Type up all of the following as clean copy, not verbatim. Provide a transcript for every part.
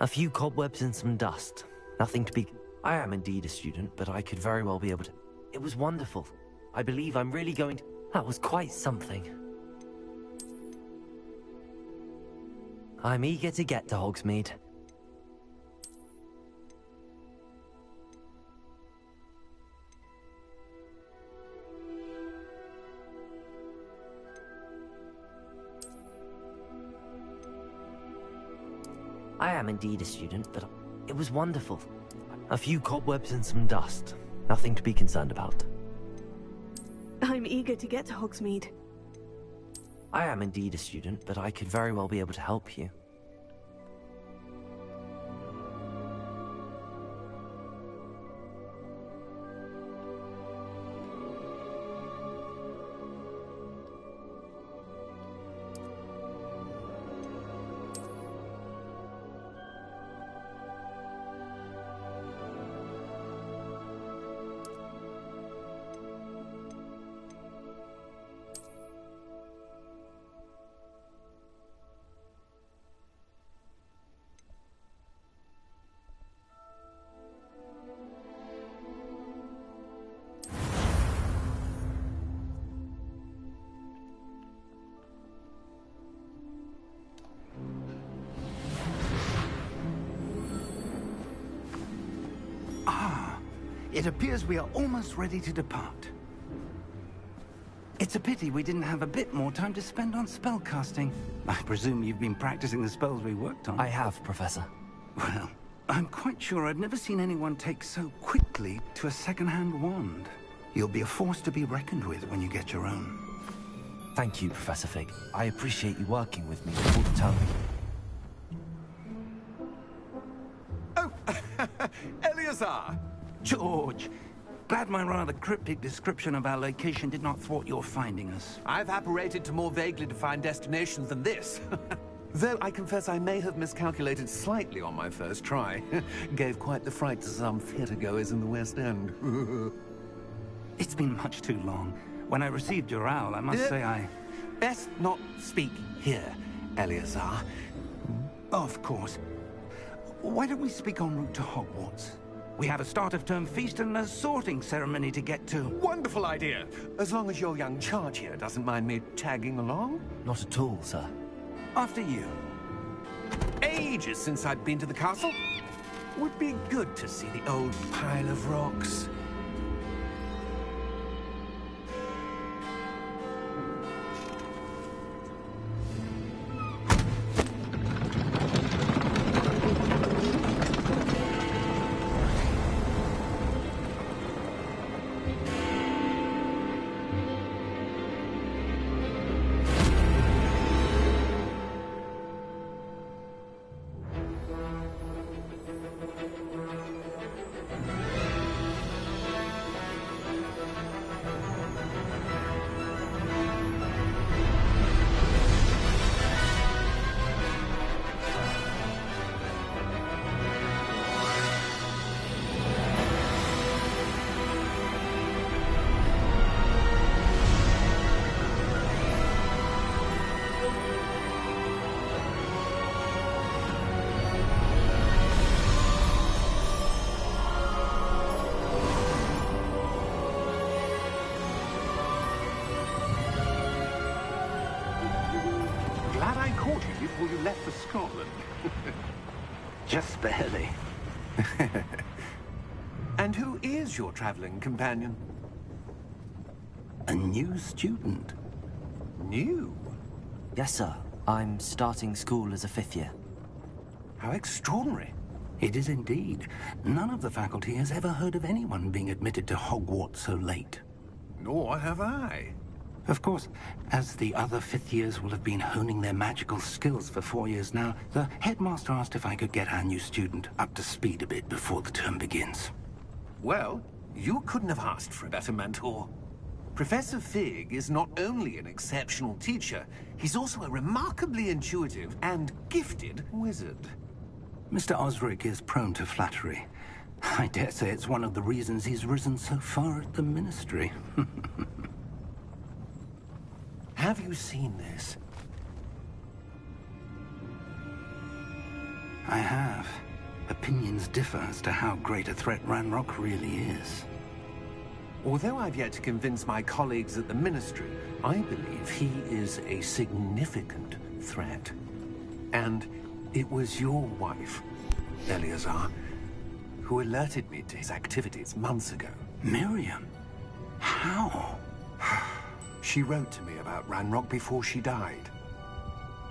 A few cobwebs and some dust. Nothing to be... I am indeed a student, but I could very well be able to... It was wonderful. I believe I'm really going to... That was quite something. I'm eager to get to Hogsmeade. I am indeed a student, but it was wonderful. A few cobwebs and some dust. Nothing to be concerned about. I'm eager to get to Hogsmeade. I am indeed a student, but I could very well be able to help you. It appears we are almost ready to depart. It's a pity we didn't have a bit more time to spend on spellcasting. I presume you've been practicing the spells we worked on. I have, Professor. Well, I'm quite sure I've never seen anyone take so quickly to a second-hand wand. You'll be a force to be reckoned with when you get your own. Thank you, Professor Fig. I appreciate you working with me all the time. Oh, Eleazar! George, glad my rather cryptic description of our location did not thwart your finding us. I've apparated to more vaguely defined destinations than this. Though I confess I may have miscalculated slightly on my first try. Gave quite the fright to some theatre-goers in the West End. It's been much too long. When I received your owl, I must say I... Best not speak here, Eleazar. Of course. Why don't we speak en route to Hogwarts? We have a start-of-term feast and a sorting ceremony to get to. Wonderful idea! As long as your young charge here doesn't mind me tagging along. Not at all, sir. After you. Ages since I'd been to the castle. Would be good to see the old pile of rocks. Before you left for Scotland. Just barely. And who is your traveling companion? A new student. New? Yes, sir. I'm starting school as a 5th year. How extraordinary. It is indeed. None of the faculty has ever heard of anyone being admitted to Hogwarts so late. Nor have I. Of course, as the other 5th years will have been honing their magical skills for 4 years now, the headmaster asked if I could get our new student up to speed a bit before the term begins. Well, you couldn't have asked for a better mentor. Professor Fig is not only an exceptional teacher, he's also a remarkably intuitive and gifted wizard. Mr. Osric is prone to flattery. I dare say it's one of the reasons he's risen so far at the Ministry. Have you seen this? I have. Opinions differ as to how great a threat Ranrock really is. Although I've yet to convince my colleagues at the Ministry, I believe he is a significant threat. And it was your wife, Eleazar, who alerted me to his activities months ago. Miriam? How? She wrote to me about Ranrock before she died,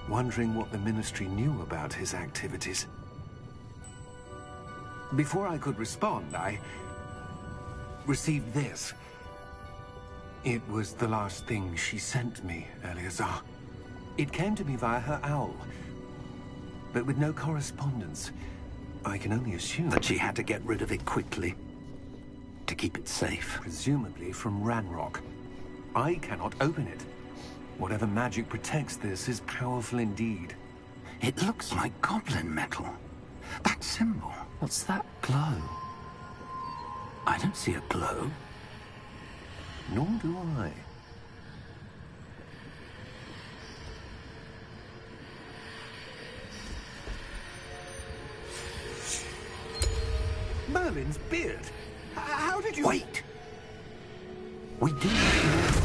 wondering what the Ministry knew about his activities. Before I could respond, I received this. It was the last thing she sent me, Eleazar. It came to me via her owl, but with no correspondence. I can only assume that she had to get rid of it quickly, to keep it safe. Presumably from Ranrock. I cannot open it. Whatever magic protects this is powerful indeed. It looks like goblin metal. That symbol. What's that glow? I don't see a glow. Nor do I. Merlin's beard. How did you... Wait! We didn't...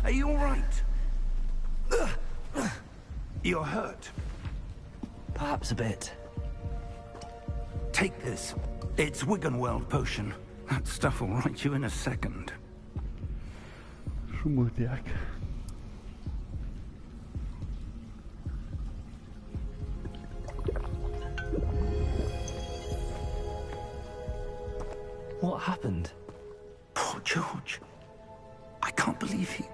Are you all right? You're hurt. Perhaps a bit. Take this. It's Wiggenweld potion. That stuff will right you in a second. What happened? Poor George. I can't believe he...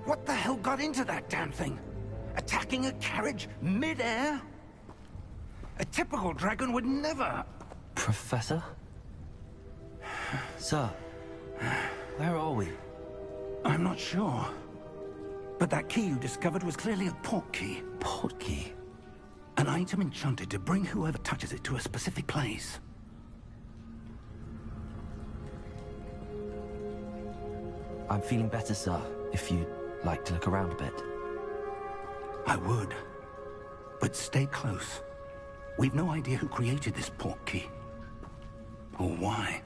What the hell got into that damn thing? Attacking a carriage mid-air? A typical dragon would never... Professor? Sir, where are we? I'm not sure. But that key you discovered was clearly a port key. Port key? An item enchanted to bring whoever touches it to a specific place. I'm feeling better, sir, if you'd like to look around a bit. I would. But stay close. We've no idea who created this port key. Or why.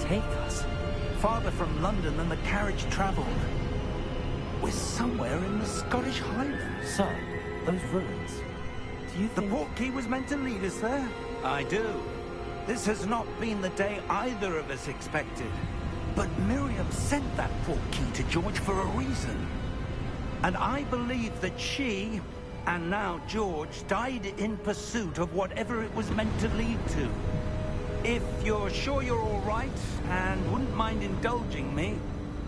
Take us? Farther from London than the carriage travelled. We're somewhere in the Scottish Highlands. Sir, those ruins. Do you think... The port key was meant to lead us there? I do. This has not been the day either of us expected. But Miriam sent that port key to George for a reason. And I believe that she, and now George, died in pursuit of whatever it was meant to lead to. If you're sure you're all right, and wouldn't mind indulging me,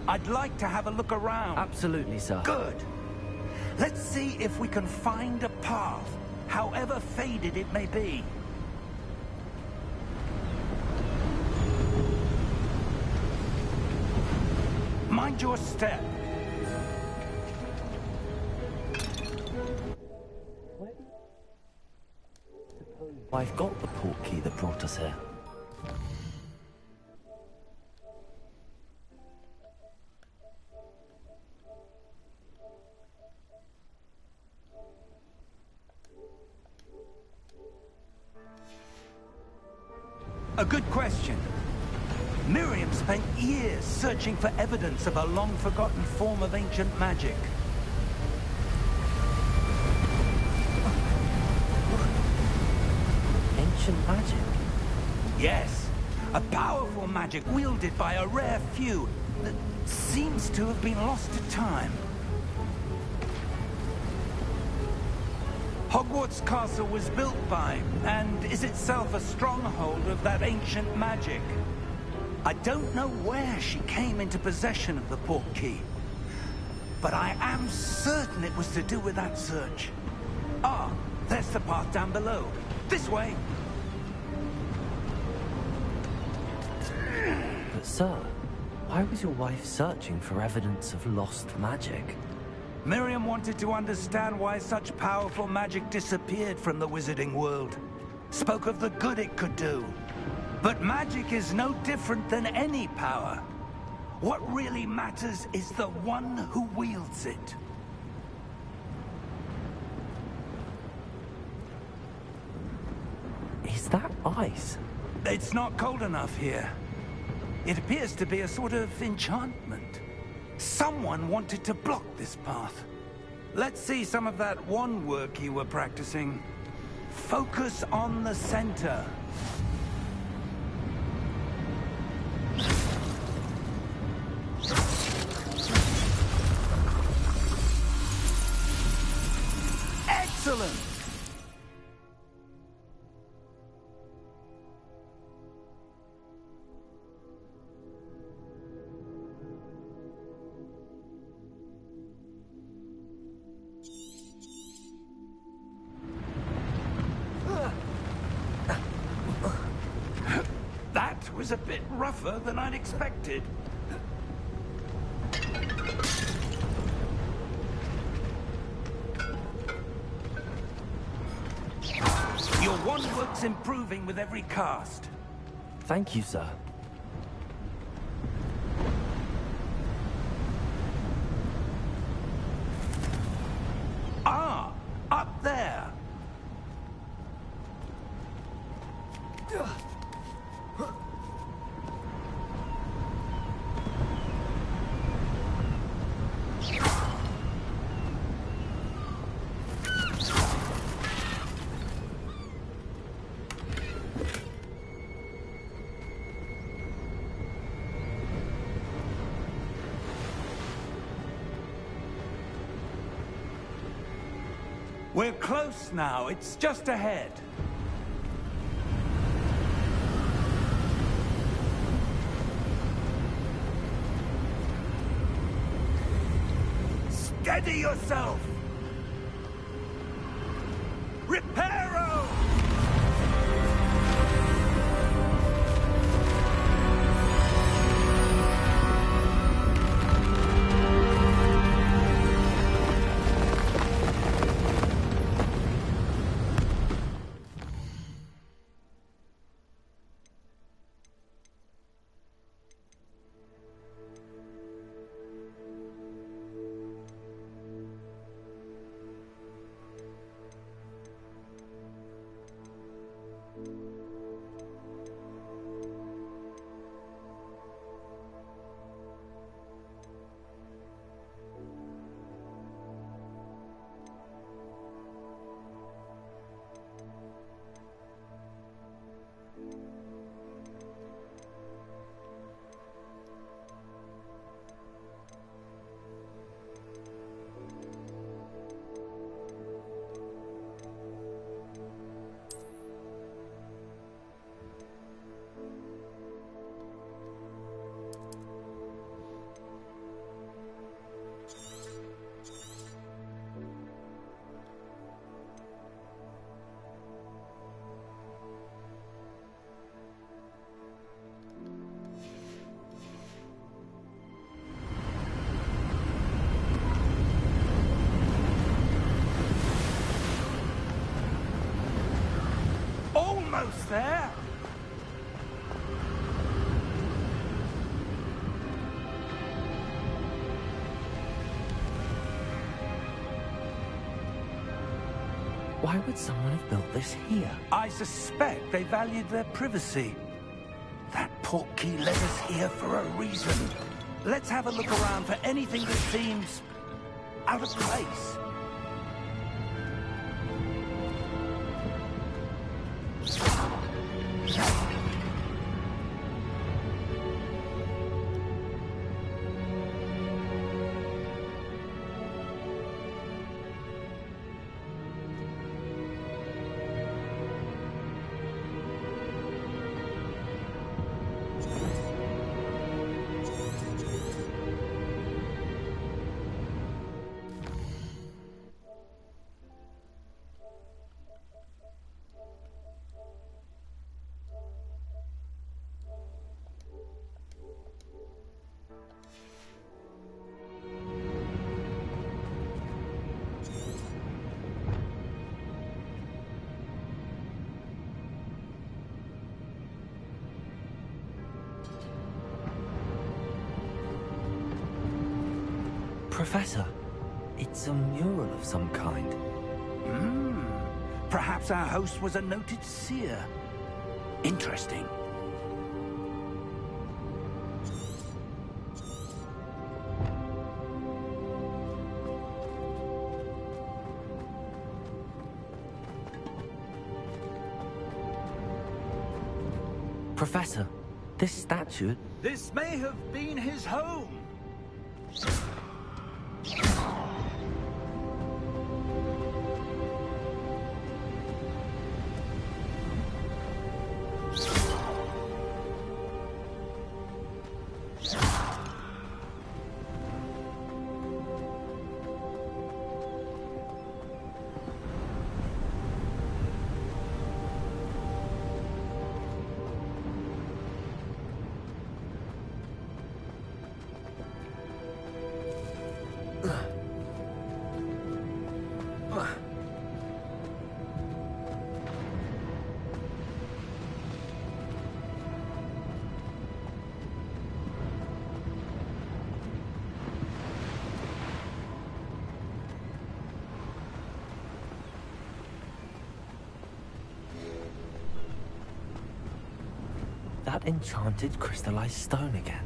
I'd like to have a look around. Absolutely, sir. Good. Let's see if we can find a path, however faded it may be. Mind your step. I've got the port key that brought us here. A good question. Miriam spent years searching for evidence of a long-forgotten form of ancient magic. Ancient magic? Yes, a powerful magic wielded by a rare few that seems to have been lost to time. Hogwarts Castle was built by, and is itself a stronghold of that ancient magic. I don't know where she came into possession of the port key, but I am certain it was to do with that search. Ah, there's the path down below. This way! But sir, why was your wife searching for evidence of lost magic? Miriam wanted to understand why such powerful magic disappeared from the wizarding world. Spoke of the good it could do. But magic is no different than any power. What really matters is the one who wields it. Is that ice? It's not cold enough here. It appears to be a sort of enchantment. Someone wanted to block this path. Let's see some of that wand work you were practicing. Focus on the center. Excellent! That was a bit rougher than I'd expected. Your wand work's improving with every cast. Thank you, sir. Ah, up there. We're close now. It's just ahead. Steady yourself! Reparo! almost there. Why would someone have built this here? I suspect they valued their privacy. That portkey led us here for a reason. Let's have a look around for anything that seems out of place. Professor, it's a mural of some kind. Perhaps our host was a noted seer. Interesting. Professor, this statue... This may have been his home. That enchanted crystallized stone again.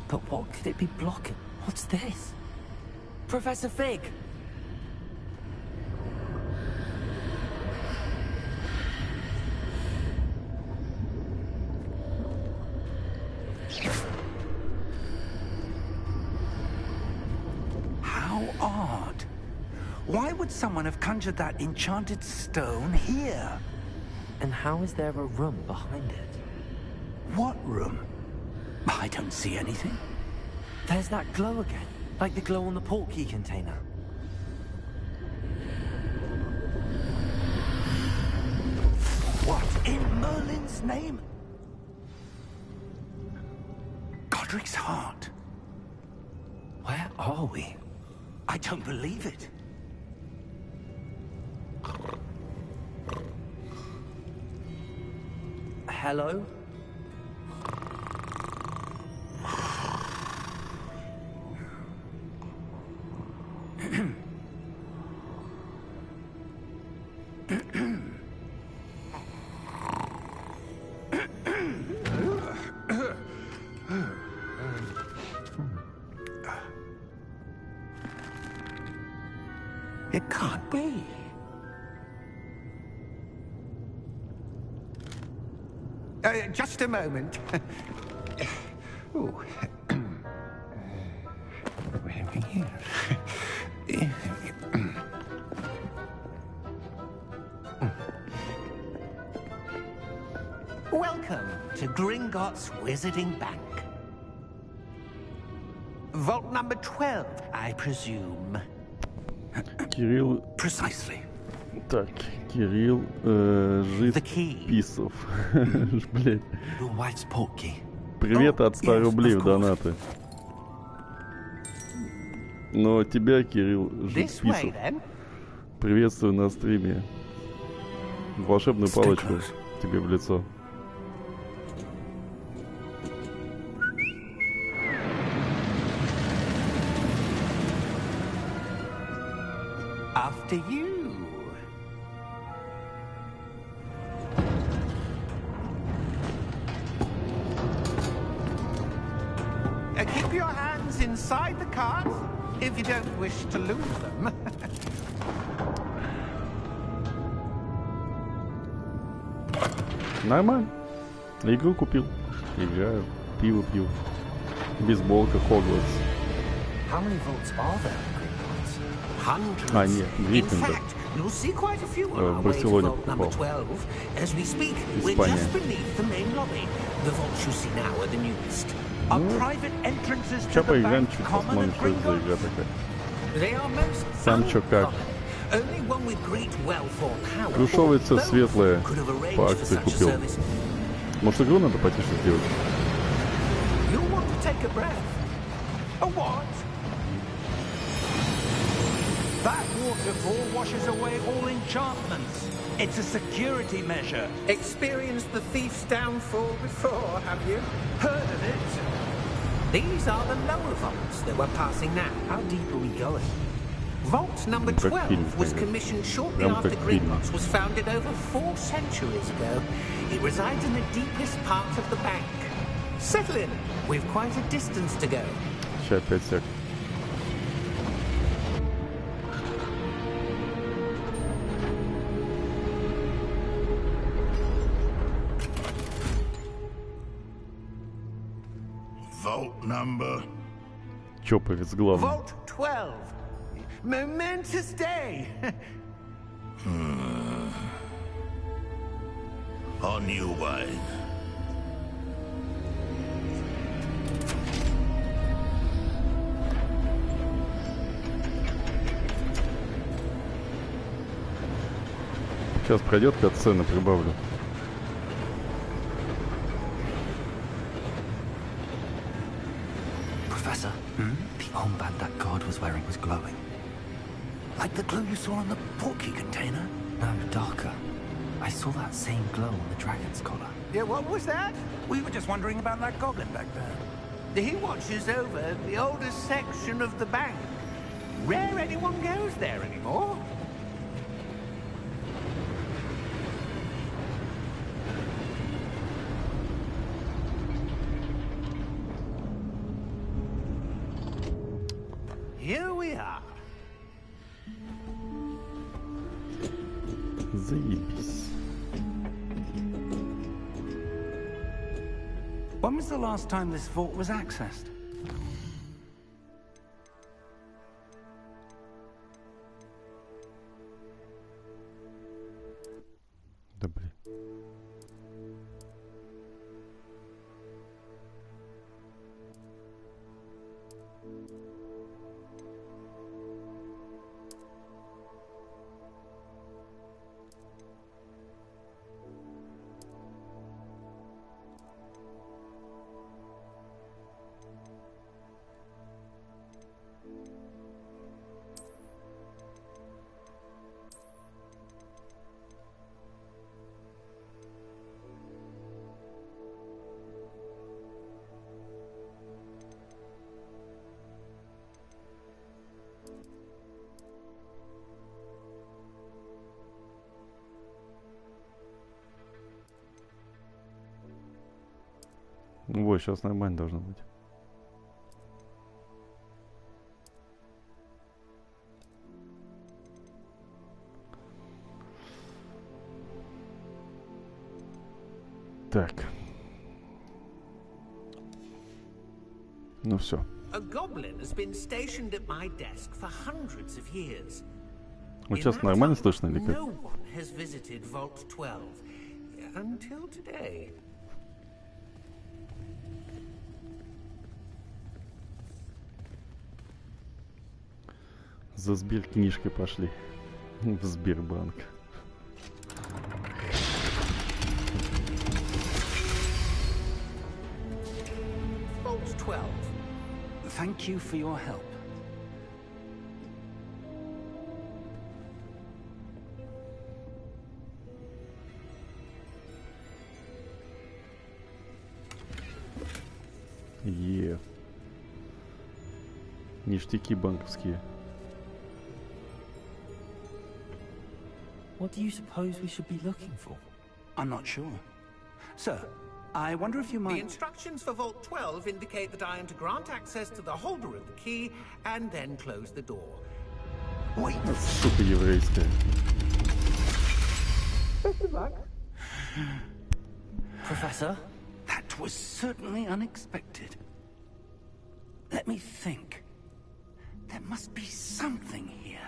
But what could it be blocking? What's this? Professor Fig! How odd. Why would someone have conjured that enchanted stone here? And how is there a room behind it? What room? I don't see anything. There's that glow again, like the glow on the portkey container. What in Merlin's name? Godric's heart. Where are we? I don't believe it. Hello? It can't be. Just a moment. Ooh. Welcome to Gringotts Wizarding Bank. Vault number 12, I presume. Кирилл... Precisely. Так, Кирилл Житписов. Блять. Привет от 100 рублей в донаты. Но тебя, Кирилл Житписов, приветствую на стриме. волшебную палочку тебе в лицо. After you. Keep your hands inside the cart if you don't wish to lose them. Нормально. Игру купил. Играю. Пиво пью. Бейсболка Хогвартс. How many vaults are there in Hogwarts? Hundreds. А, нет, In Гриффиндор. fact, you'll see quite a few on В our way to Барселоне vault number покупал. 12. As we speak, we're Испания. just beneath the main lobby. The vaults you see now are the newest. Our private entrances to Сейчас the поиграем, bank, чуть common посмотрим, and что это за игра Gringotts. такая. They are most Там чё как. uncommon. Only one with great wealth or power Крушовица or both светлая. could have arranged По for акции such a купил. service. Может, игру надо потише сделать? You want to take a breath? A what? That waterfall washes away all enchantments. It's a security measure. Experienced the thief's downfall before, have you? Heard of it? These are the lower vaults that we're passing now. How deep are we going? Vault number Как 12 фильм, was конечно. commissioned shortly Прям after как фильм. Gringotts was founded over 4 centuries ago. It resides in the deepest part of the bank. Settle in. We've quite a distance to go. Сейчас 5 сек. Vault number... Чоповец главный. Vault 12. Momentous day. On your way. Сейчас пройдет, катсцены прибавлю. Professor, the armband that guard was wearing was glowing. Like the glow you saw on the portkey container? No, darker. I saw that same glow on the dragon's collar. Yeah, what was that? We were just wondering about that goblin back there. He watches over the oldest section of the bank. Rare anyone goes there anymore. Here we are. Заебись. When was the last time this vault was accessed? Да блин. Ну вот, сейчас нормально должно быть. Так. Ну все. A goblin has been stationed at my desk for hundreds of years. Вот In сейчас that нормально time, слышно или как? No one has visited Vault 12 until today. За Сберкнижкой пошли. В Сбербанк. Vault 12. Thank you for your help. Ништяки банковские. What do you suppose we should be looking for? I'm not sure. Sir, I wonder if you might... The instructions for Vault 12 indicate that I am to grant access to the holder of the key and then close the door. Wait. Сука еврейская. Professor? That was certainly unexpected. Let me think. There must be something here.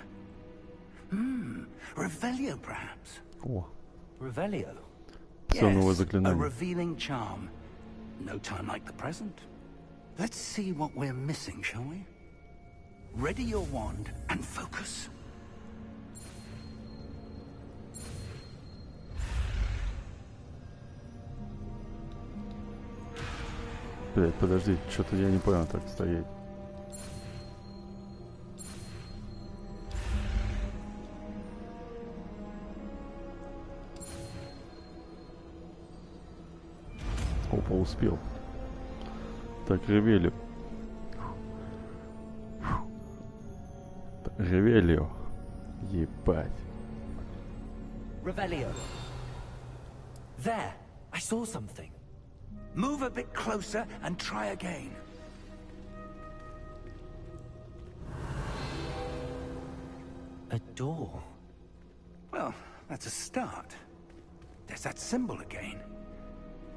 Revelio, perhaps. О, Revelio? все новое A заклинание. revealing charm. No time like the present. Let's see what we're missing, shall we? Ready your wand and focus. Блять, подожди, что-то я не понял так стоять. Опа, успел. Так, Ревелио. Ревелио. Ебать. Revelio. There! I saw something. Move a bit closer and try again. A door. Well, that's a start. There's that symbol again.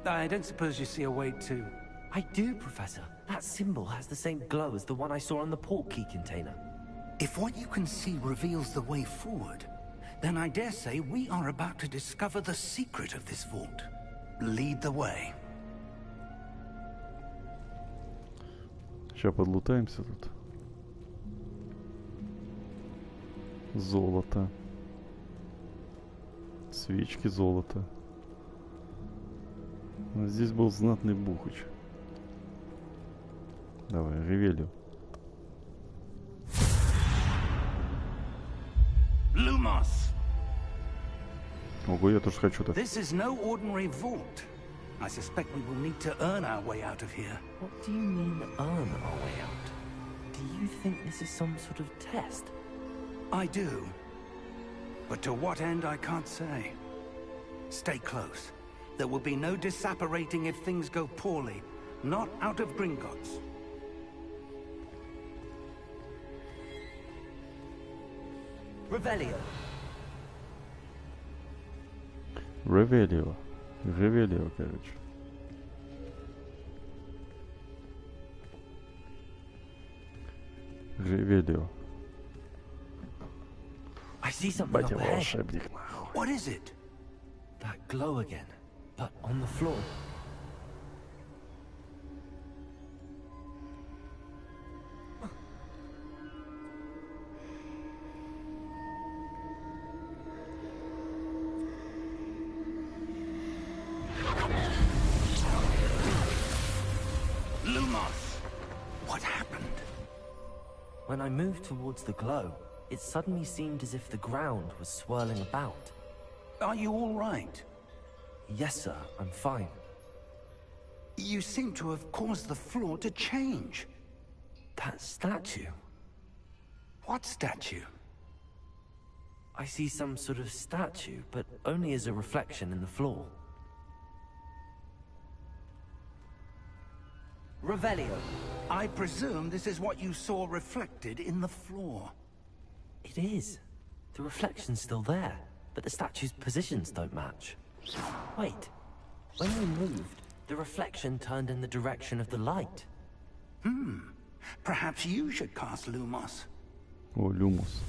I don't suppose you see a way to... I do, Professor. That symbol has the same glow as the one I saw on the port key container. If what you can see reveals the way forward, then I dare say we are about to discover the secret of this vault. Lead the way. Сейчас подлутаемся тут. Золото. Свечки золота. Здесь был знатный бухач. Давай, Ревелио. Lumos! Ого, я тоже хочу так. This is no ordinary vault. I suspect we will need to earn our way out of here. What do you mean, earn our way out? Do you think this is some sort of test? I do. But to what end, I can't say. Stay close. There will be no disapparating if things go poorly. Not out of Gringotts. Revelio. Ревелио. Ревелио, короче. Ревелио. I see something up Батя ahead. волшебник, нахуй. What is it? That glow again, but on the floor. Lumos! What happened? When I moved towards the glow, it suddenly seemed as if the ground was swirling about. Are you all right? Yes, sir, I'm fine. You seem to have caused the floor to change. That statue. What statue? I see some sort of statue, but only as a reflection in the floor. Revelio. I presume this is what you saw reflected in the floor. It is. The reflection's still there, but the statue's positions don't match. Wait. When we moved, the reflection turned in the direction of the light. Perhaps you should cast Lumos. О, Люмус.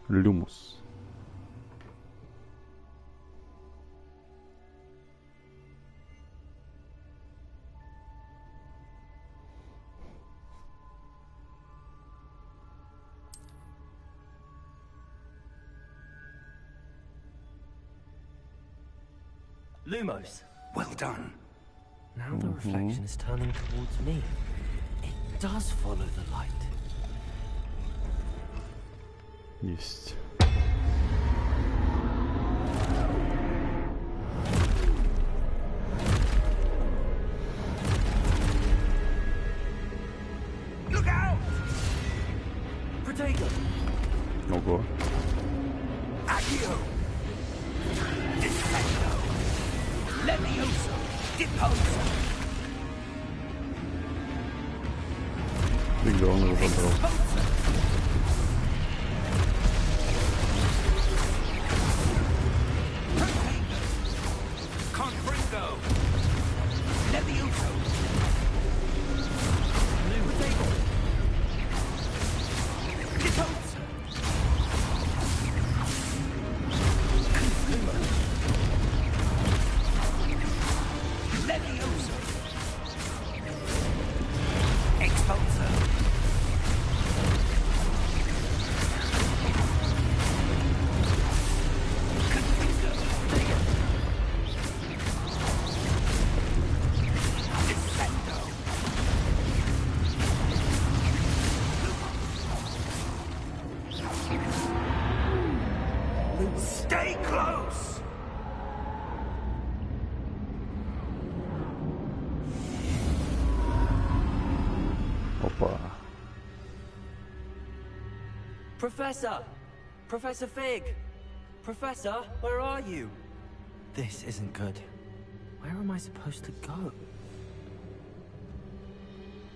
Люмус. Lumos. Well done. Now the reflection is turning towards me. It does follow the light. Есть. Look out! Protego! Ого. Accio! Defendo! Levioso! Deposo! Фига, он его забрал. Confringo! Levioso! Deposo! Levioso! Expulso! Stay close! Опа. Professor! Professor Fig! Professor, where are you? This isn't good. Where am I supposed to go?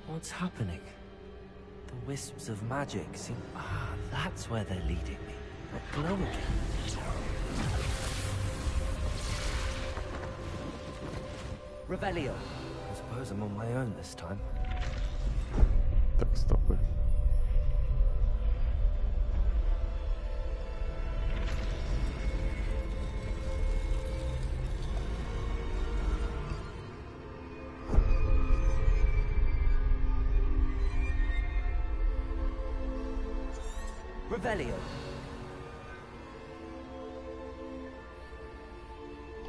What's happening? The wisps of magic seem... Ah, that's where they're leading me. That glow again. Revelio. I suppose I'm on my own this time. Так, стопы. Revelio.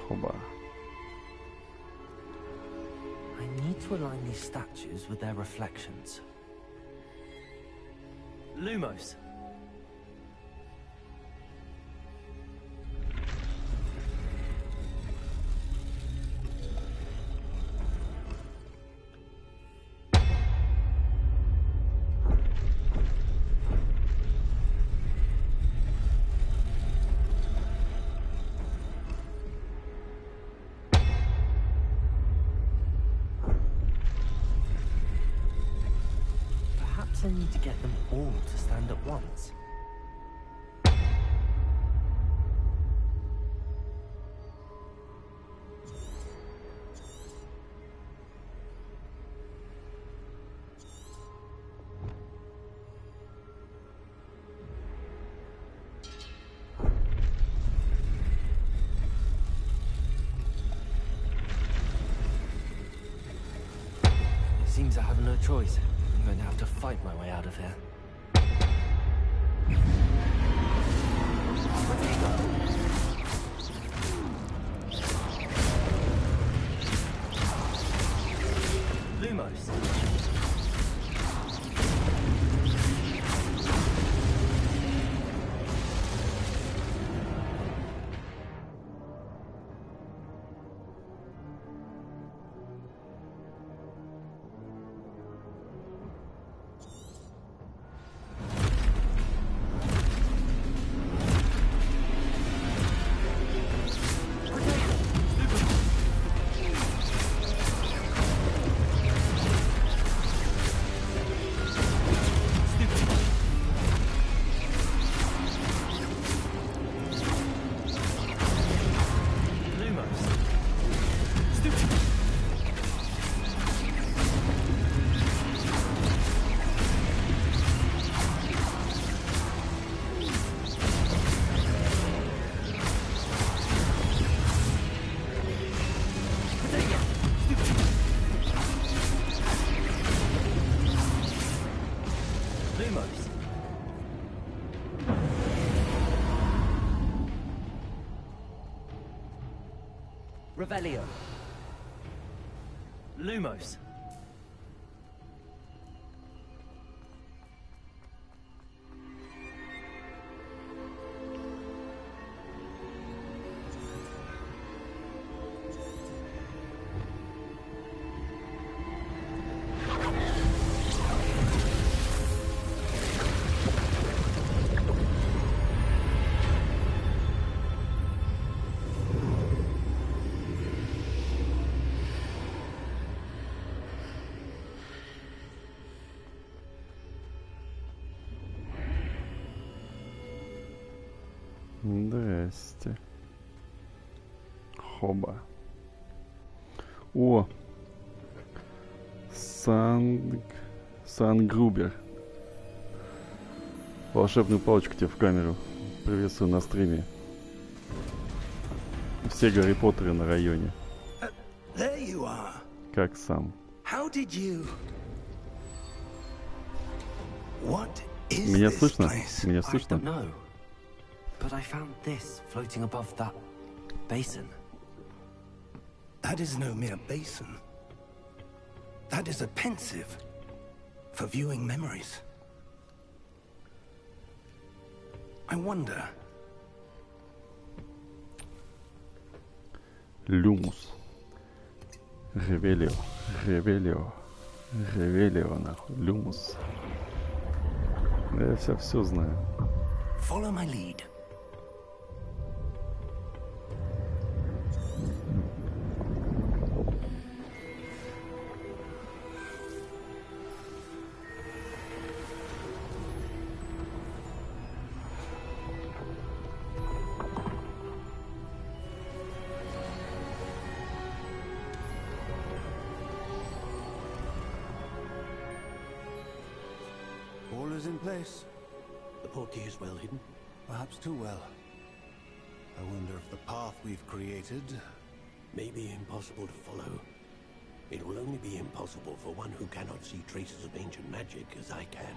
Хоба. I need to align these statues with their reflections. Lumos. I need to get them all to stand at once. Seems I have no choice. I'm going to have to fight my way out of here. Lumos. Revelio. Lumos. Здрасте. Хоба. О! Сангрубер. Волшебную палочку тебе в камеру. Приветствую на стриме. Все Гарри Поттеры на районе. Как сам. Меня слышно? Меня слышно? But I found this floating above that basin. That is no mere basin. That is a pensive for viewing memories. I wonder. Люмус. Ревелио. Ревелио. Ревелио, нахуй. Люмус. Я все знаю. Follow my lead. All is in place. The portkey is well hidden. Perhaps too well. I wonder if the path we've created may be impossible to follow. It will only be impossible for one who cannot see traces of ancient magic as I can.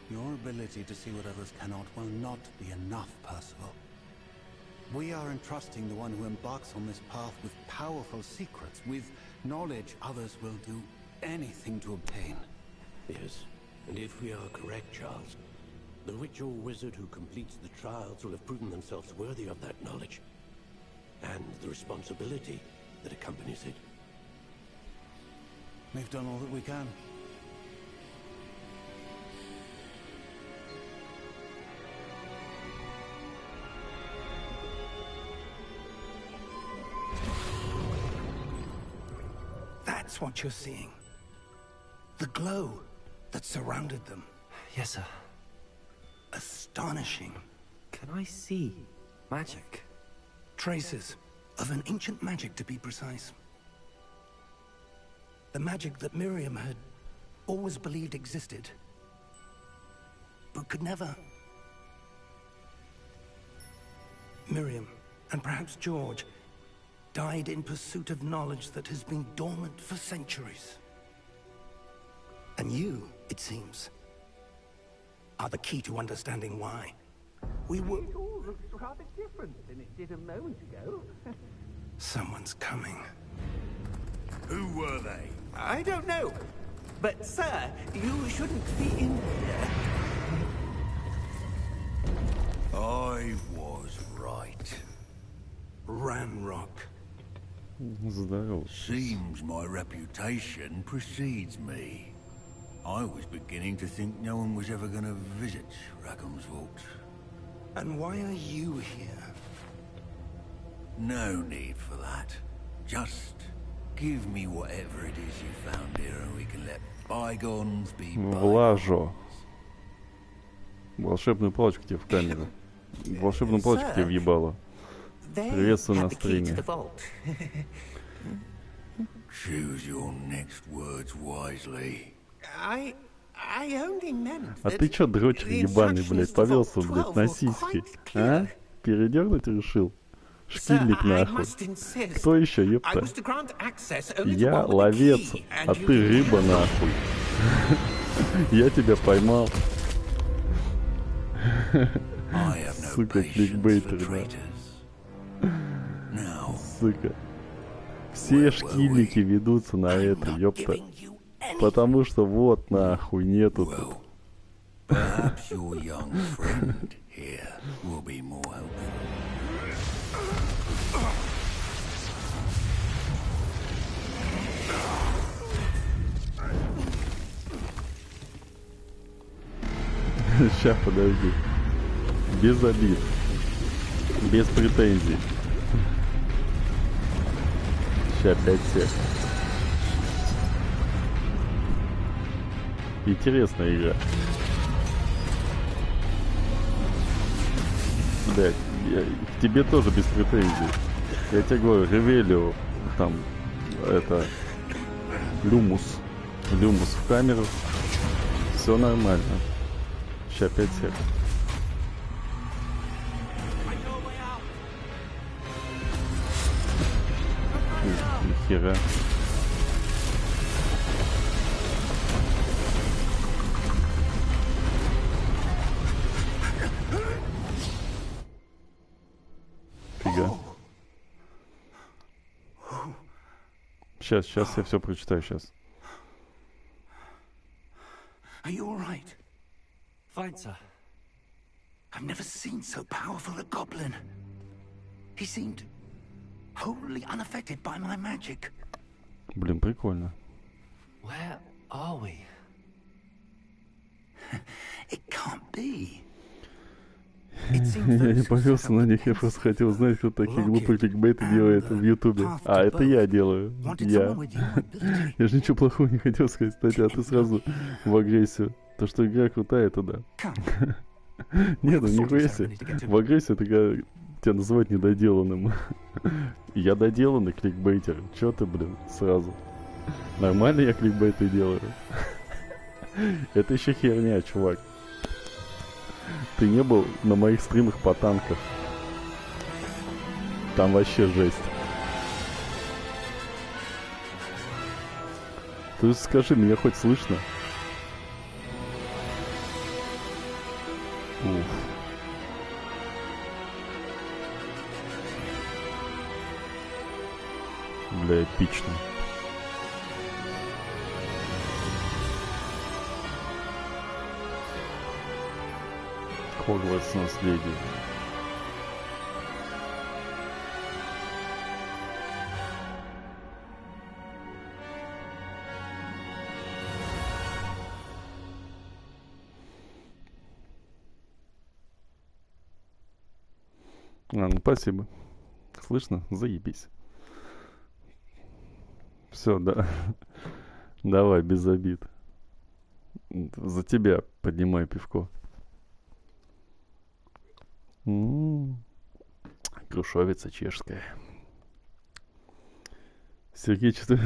Your ability to see what others cannot will not be enough, Percival. We are entrusting the one who embarks on this path with powerful secrets, with knowledge others will do anything to obtain. Yes, and if we are correct, Charles, the witch or wizard who completes the trials will have proven themselves worthy of that knowledge, and the responsibility that accompanies it. We've done all that we can. That's what you're seeing. The glow that surrounded them. Yes, sir. Astonishing. Can I see magic? Traces of an ancient magic, to be precise. The magic that Miriam had always believed existed, but could never. Miriam, and perhaps George, died in pursuit of knowledge that has been dormant for centuries. And you, it seems, are the key to understanding why. We were... It all looks rather different than it did a moment ago. Someone's coming. Who were they? I don't know. But, sir, you shouldn't be in here. I was right. Ramrock. Здорово. Seems my reputation precedes me. I was beginning to think no one was ever going to visit Rackham's vault. And why are you here? No need for that. Just give me whatever it is you found here and we can let bygones be bygones. Влажо. Волшебную палочку тебе в камеру. Волшебную палочку тебе въебало. Приветствую на стриме. Choose your next words wisely. I only meant А ты чё, дрочер ебаный, блядь, повелся, блядь, на сиськи? А? Передернуть решил? Шкильник нахуй. Кто еще, ёпта? Я ловец, а ты рыба нахуй. Я тебя поймал. Сука, кликбейтеры, да. Сука. Все шкильники ведутся на это, ёпта. Потому что вот нахуй нету тут. Ща, подожди. Без обид. Без претензий. Ща, 5-7. Интересная игра. Блять, К тебе тоже без претензий. Я тебе говорю, Ревелио, там, это, Люмус в камеру. Все нормально. Сейчас 5 секунд. Нихера. Фига. Сейчас я все прочитаю, сейчас. Are you all right? Fine, sir. I've never seen so powerful a goblin. He seemed wholly unaffected by my magic. Блин, прикольно. Where are we? It can't be. Я не повелся на них, я просто хотел знать, кто такие глупые кликбейты делает в Ютубе. А, это я делаю. Я же ничего плохого не хотел сказать, кстати, а ты сразу в агрессию. То, что игра крутая, это да. Нет, ну нихуя себе. В агрессию это когда тебя называют недоделанным. Я доделанный кликбейтер. Чё ты, блин, сразу? Нормально я кликбейты делаю. Это еще херня, чувак. Ты не был на моих стримах по танках. Там вообще жесть. Ты скажи, меня хоть слышно? Уф. Бля, эпично. Хогвартс наследие. Ну спасибо. Слышно? Заебись. Все, да. Давай, без обид. За тебя поднимай пивко. Крушовица чешская. Сергей, что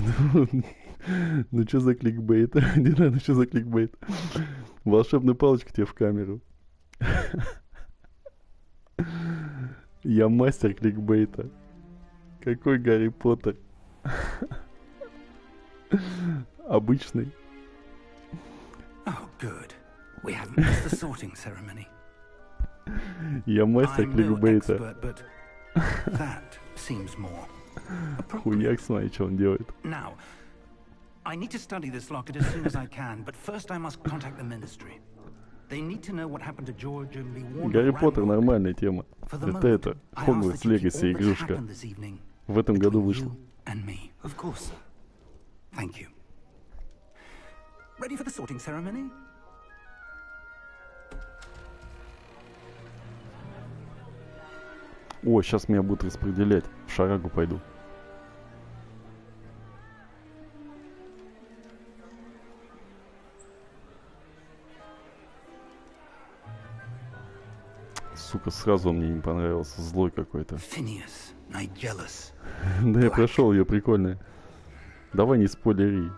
ну что за кликбейт? Не надо, что за кликбейт? Волшебная палочка тебе в камеру. Я мастер кликбейта. Какой Гарри Поттер? Обычный. Oh, good. We haven't missed the sorting ceremony. Я мастер кликбейта. Хуяк, смотри, что он делает. I need to study this locket as soon as I can, but first I must contact the ministry. They need to know what happened to George and be warned. Гарри Поттер нормальная тема. Это Хогвартс Легаси игрушка. В этом году вышла. Of course. Thank you. Ready for the sorting ceremony? О, сейчас меня будут распределять. В шарагу пойду. Сука, сразу он мне не понравился. Злой какой-то. Да я прошел ее, прикольная. Давай не спойлери.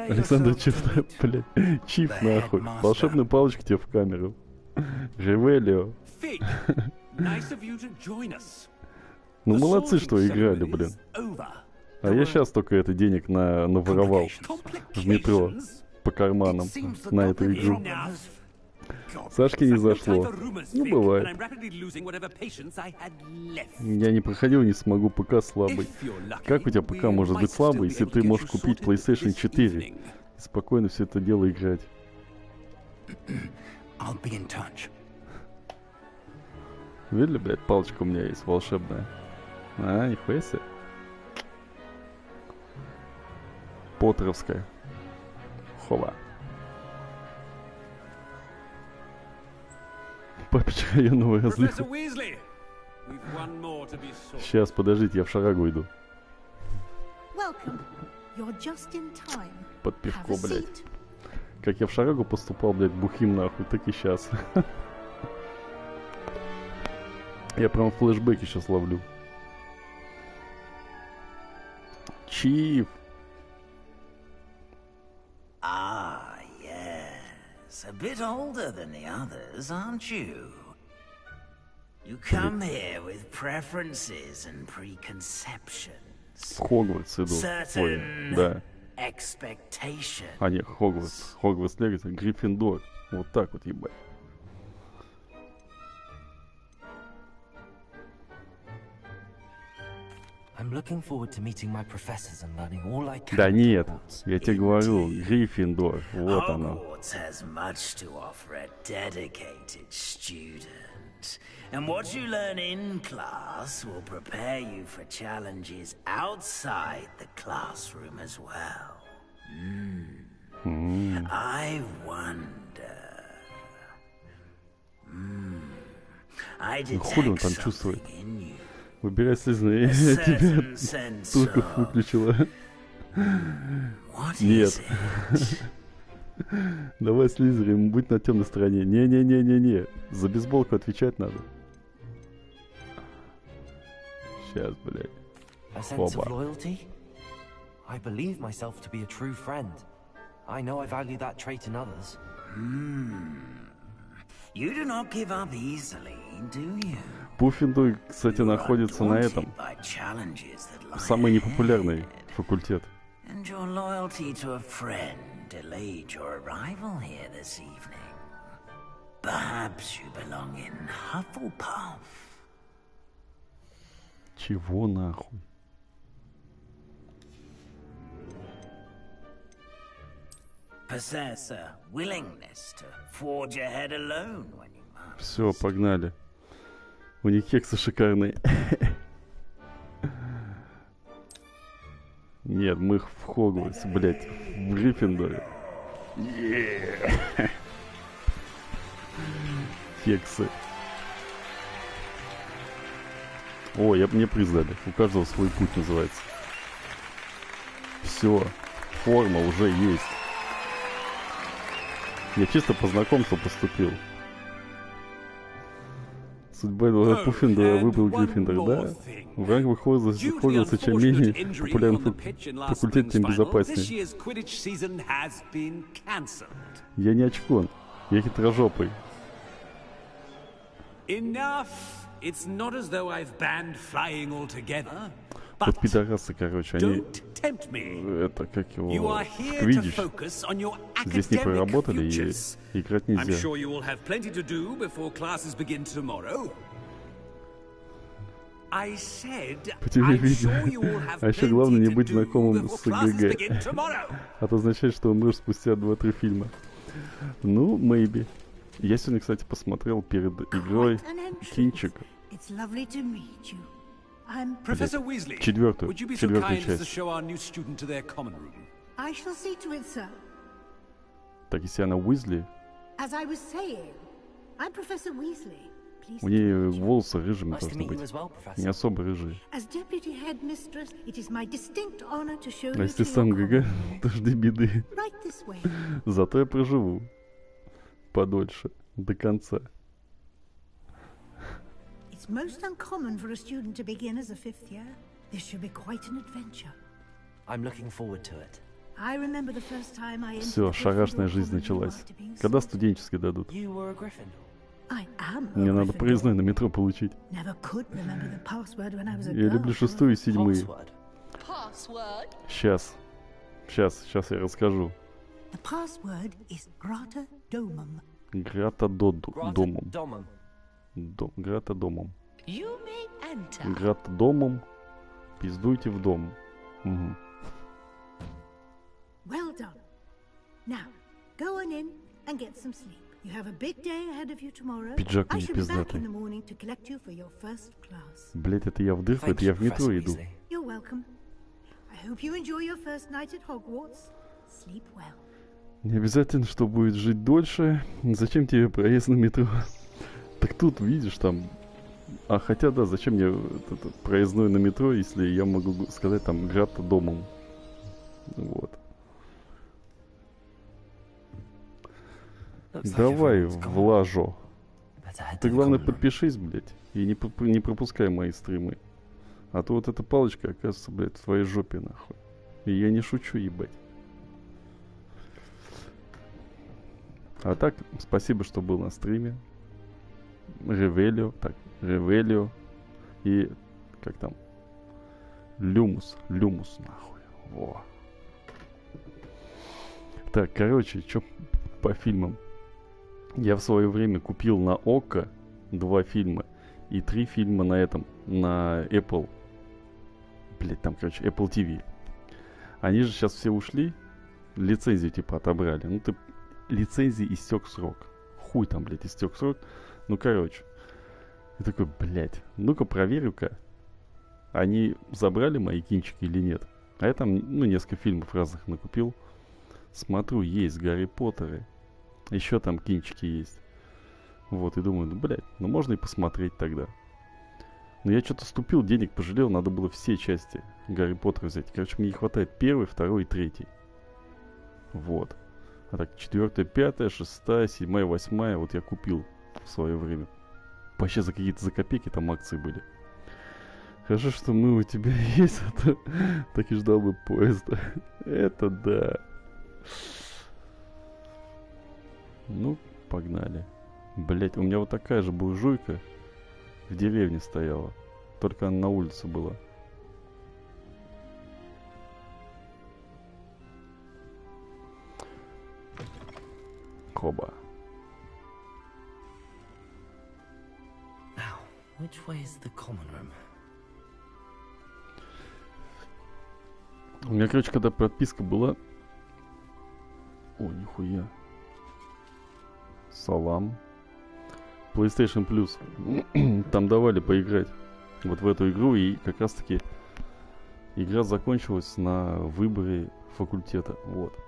Александр Чиф, блядь. Чиф нахуй. Волшебную палочку тебе в камеру. Ревелио. Ну молодцы, что играли, блин. А я сейчас только это денег наворовал в метро по карманам на эту игру. Сашке не зашло. Ну, бывает. Я не проходил, не смогу, ПК слабый. Как у тебя ПК может быть слабый, если ты можешь купить PlayStation 4 и спокойно все это дело играть? Видели, блядь, палочка у меня есть волшебная. А, нихуя себе. Поттеровская. Хова. Папич районного разлива. Сейчас, подождите, я в шарагу иду. Под пивко, блядь. Как я в шарагу поступал, блядь, бухим нахуй, так и сейчас. Я прям флешбеки сейчас ловлю. Чиф. Ah, yes. A bit older than the others, aren't you? You come here with preferences and preconceptions. В Хогвартс иду. Ой, да. Expectation. А нет, Хогвартс. Хогвартс Легаси, Гриффиндор. Вот так вот, ебать. Да нет, я тебе говорю, Гриффиндор, вот оно. And what you learn in class will prepare you for challenges outside the classroom as well. I wonder. I detect something in you. Выбирай слизны, я тебя только выключила. Нет. Давай слизерим, будь на темной стороне. Не-не-не-не-не. За бейсболку отвечать надо. Сейчас, блядь. Оба. I believe myself to be a true friend. I know I value that trait in others. You do not give up easily, do you? Пуффиндуй, кстати, находится на этом. Самый непопулярный факультет. And your loyalty to a friend delayed your arrival here this evening. Perhaps you belong in Hufflepuff. Чего нахуй? Possess a willingness to forge ahead alone when you must. Все, погнали. У них кексы шикарные. Нет, мы в Хогвартс, блять, в Гриффиндоре. Кексы. О, мне приз дали. У каждого свой путь называется. Все, форма уже есть. Я чисто по знакомству поступил. Судьба Пуффиндора выбрал Гриффиндор, да? В ранговых Хогвартса чем менее популярный факультет, тем безопаснее. Я не очкон, я хитрожопый. Вот пидорасы, короче, они... Это как его... В Квиддич. Здесь не проработали и играть нельзя. По тебе видно. А еще главное не быть знакомым с ГГ. Это означает, что умрешь спустя 2-3 фильма. Ну, maybe. Я сегодня, кстати, посмотрел перед игрой кинчик. Четвертую часть. Так, если она Уизли, у нее волосы рыжими должны быть. Не особо рыжие. А если сам ГГ, то жди беды. Зато я проживу подольше, до конца. It's most uncommon for a student to begin as a fifth year. This should be quite an adventure. I'm looking forward to it. I remember the first time I entered. Все, шарашная жизнь началась. Когда студенческий дадут? Мне надо проездной на метро получить. Я люблю 6-ю и 7-ю. Сейчас я расскажу. Грата-домом. Грата-домом. Грата-домом. Пиздуйте в дом. Угу. Well done. Now, go on in and get some sleep. You have a big day ahead of you tomorrow. Пиджак I не shall be back пиздатый. in the morning to collect you for your first class. Блять, это я в дырку, это я в метро иду. You're welcome. I hope you enjoy your first night at Hogwarts. Sleep well. Не обязательно, что будет жить дольше. Зачем тебе проезд на метро? Так тут, видишь, там... А хотя, да, зачем мне этот проездной на метро, если я могу сказать там Грата-домом. Вот. Давай, влажу. Ты, главное, подпишись, блядь. И не пропускай мои стримы. А то вот эта палочка, оказывается, блядь, в твоей жопе, нахуй. И я не шучу, ебать. А так, спасибо, что был на стриме. Ревелио, и как там? Люмус, нахуй. Во. Так, короче, что по фильмам? Я в свое время купил на ОККО 2 фильма и 3 фильма на Apple. Блять, там, короче, Apple TV. Они же сейчас все ушли, лицензию типа отобрали. Ну, лицензии истек срок. Хуй там, блядь, истек срок. Ну, короче. Я такой, блядь, ну-ка проверю-ка, они забрали мои кинчики или нет. А я там, несколько фильмов разных накупил. Смотрю, есть Гарри Поттере. Еще там кинчики есть. Вот, и думаю, блядь, можно и посмотреть тогда. Но я что-то ступил, денег пожалел, надо было все части Гарри Поттера взять. Короче, мне не хватает 1, 2 и 3. Вот. А так, 4, 5, 6, 7, 8, вот я купил в свое время. Вообще за какие-то копейки там акции были. Хорошо, что мы у тебя есть, а то так и ждал бы поезда. Это да. Ну, погнали. Блять, у меня вот такая же буржуйка в деревне стояла. Только она на улице была. Хоба. Which way is the common room? У меня, короче, когда подписка была... О, нихуя. Салам. PlayStation Plus. Там давали поиграть вот в эту игру. И как раз таки игра закончилась на выборе факультета. Вот.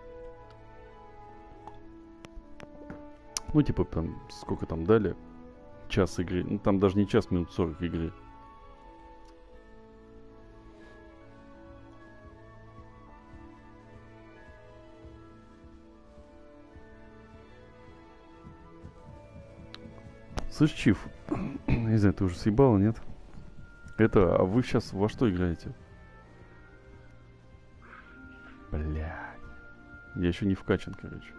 Ну, типа, там, сколько там дали? Час игры. Ну, там даже не час, минут 40 игры. Слышь, Чиф, не знаю, ты уже съебала, нет? А вы сейчас во что играете? Бля. Я еще не вкачан, короче.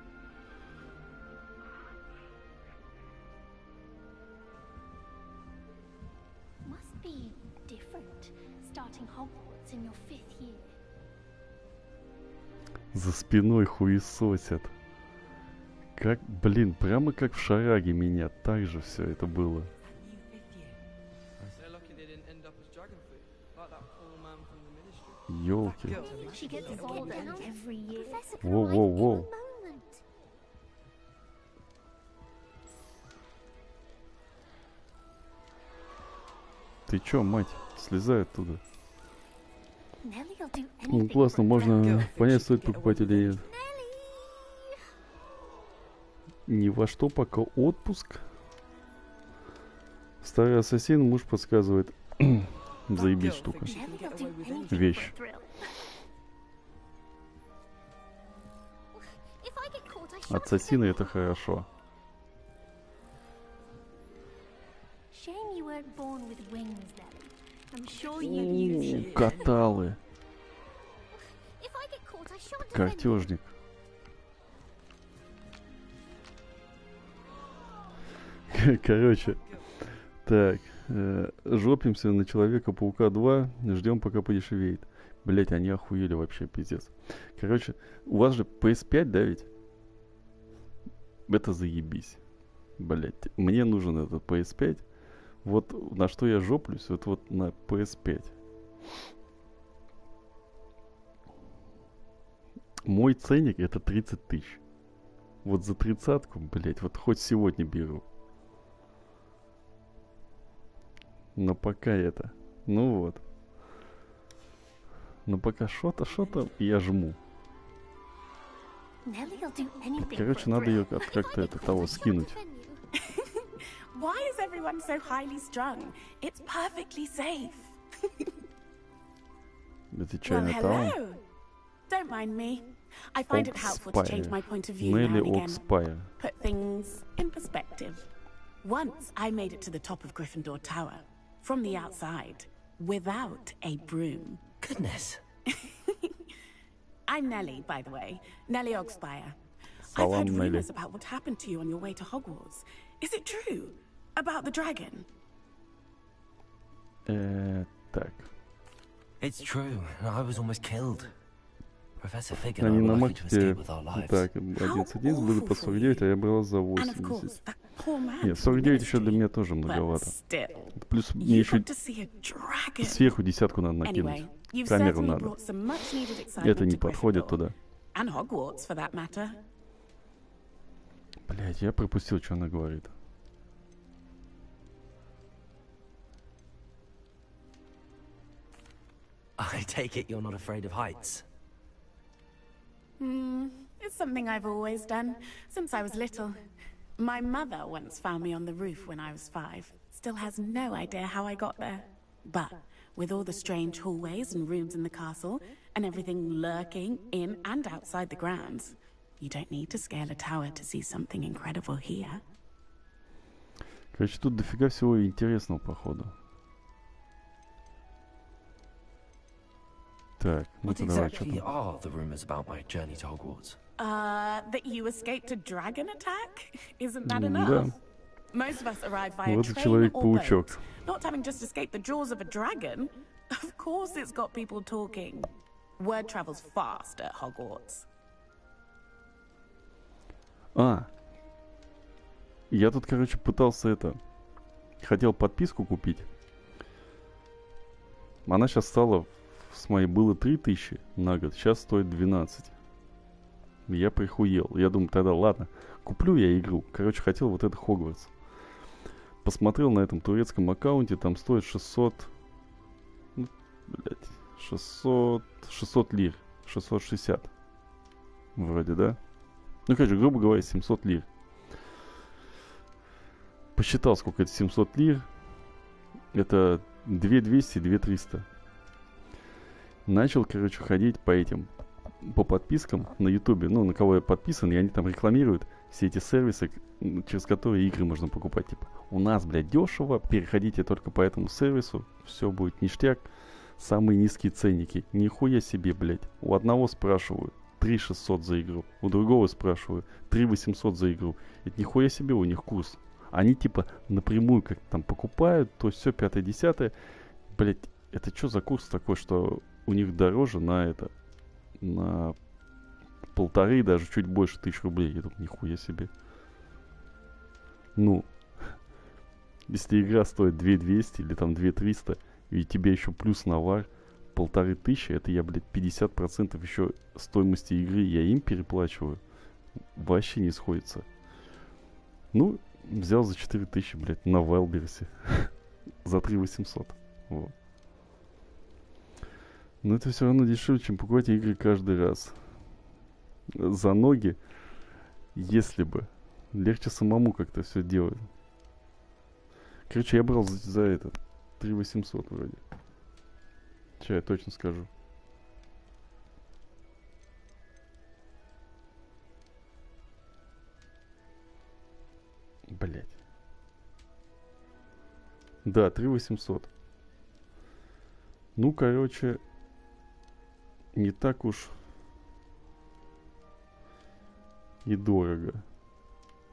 За спиной хуесосят. Как, блин, прямо как в шараге меня. Так же все это было. Ёлки. Воу-воу-воу. Ты чё, мать? Слезай оттуда. Ну, классно, можно понять, стоит покупать или нет. Ни во что пока отпуск. Старый ассасин, муж подсказывает. Заебись штука. Вещь. Ассасины это хорошо. Каталы. Картежник. Короче, так, жопимся на Человека-паука 2, ждем пока подешевеет. Блять, они охуели вообще, пиздец. Короче, у вас же PS5, да ведь? Это заебись. Блять, мне нужен этот PS5. Вот на что я жоплюсь, вот на PS5. Мой ценник это 30 тысяч. Вот за 30-ку, блять, вот хоть сегодня беру. Но пока это. Ну вот. Но пока что-то я жму. Короче, надо ее как-то того скинуть. Why is everyone so highly strung? It's perfectly safe. Это Chinatown. Don't mind me. I find it helpful to change my point of view now and again. Put things in perspective. Once I made it to the top of Gryffindor Tower, from the outside, without a broom. Goodness. I'm Nellie, by the way. Nellie Ogspire. Salam, I've heard Nelly. rumors about what happened to you on your way to Hogwarts. Is it true? About the dragon? Так. It's true. I was almost killed. Professor Fig and I Они were на lucky to escape маке, with our lives. так, 11 были по 49, а я брал за And of 80. course, that poor man Нет, from the 49 еще для ministry. меня тоже But многовато. still, Плюс мне you еще got to see a dragon. сверху десятку надо накинуть. Anyway, you've Камеру certainly надо. brought some much-needed excitement Это не to подходит Gryffindor. туда. And Hogwarts, for that matter. Блять, я пропустил, что она говорит. I take it you're not afraid of heights. It's something I've always done, since I was little. My mother once found me on the roof when I was 5. Still has no idea how I got there. But with all the strange hallways and rooms in the castle, and everything lurking in and outside the grounds, you don't need to scale a tower to see something incredible here. Короче, тут дофига всего интересного, походу. Так, ну What давай, что exactly там? are the rumors about my journey to Hogwarts? That you escaped a dragon attack? Isn't that Да. enough? Most of us arrive via Вот и train or Человек-паучок. boat. Not having just escaped the jaws of a dragon. Of course it's got people talking. Word travels fast at Hogwarts. Я тут, короче, пытался хотел подписку купить. Она сейчас стала, с моей было 3000 на год, сейчас стоит 12. Я прихуел. Я думаю, тогда ладно, куплю я игру. Короче, хотел вот это Хогвартс. Посмотрел на этом турецком аккаунте, там стоит 600 лир. 660. Вроде, да? Ну, короче, грубо говоря, 700 лир. Посчитал, сколько это 700 лир. Это 2200, 2300. Начал, короче, ходить по подпискам на Ютубе. Ну, на кого я подписан, и они там рекламируют все эти сервисы, через которые игры можно покупать. Типа, у нас, блядь, дешево, переходите только по этому сервису, все будет ништяк. Самые низкие ценники. Нихуя себе, блядь. У одного спрашиваю 3600 за игру, у другого спрашиваю 3800 за игру. Это нихуя себе у них курс. Они типа напрямую как-то там покупают, то все 5-10. Блять, это что за курс такой, что у них дороже на 1,5, даже чуть больше 1000 рублей. Я думаю, нихуя себе. Ну, если игра стоит 2200 или там 2300, и тебе еще плюс навар 1500, это я, блядь, 50% еще стоимости игры я им переплачиваю. Вообще не сходится. Ну, взял за 4000, блядь, на Вайлдберрисе. За 3800. Вот. Но это все равно дешевле, чем покупать игры каждый раз. За ноги, если бы. Легче самому как-то все делать. Короче, я брал за 3800 вроде. Сейчас я точно скажу. Блять. Да, 3800. Ну, короче, не так уж и дорого.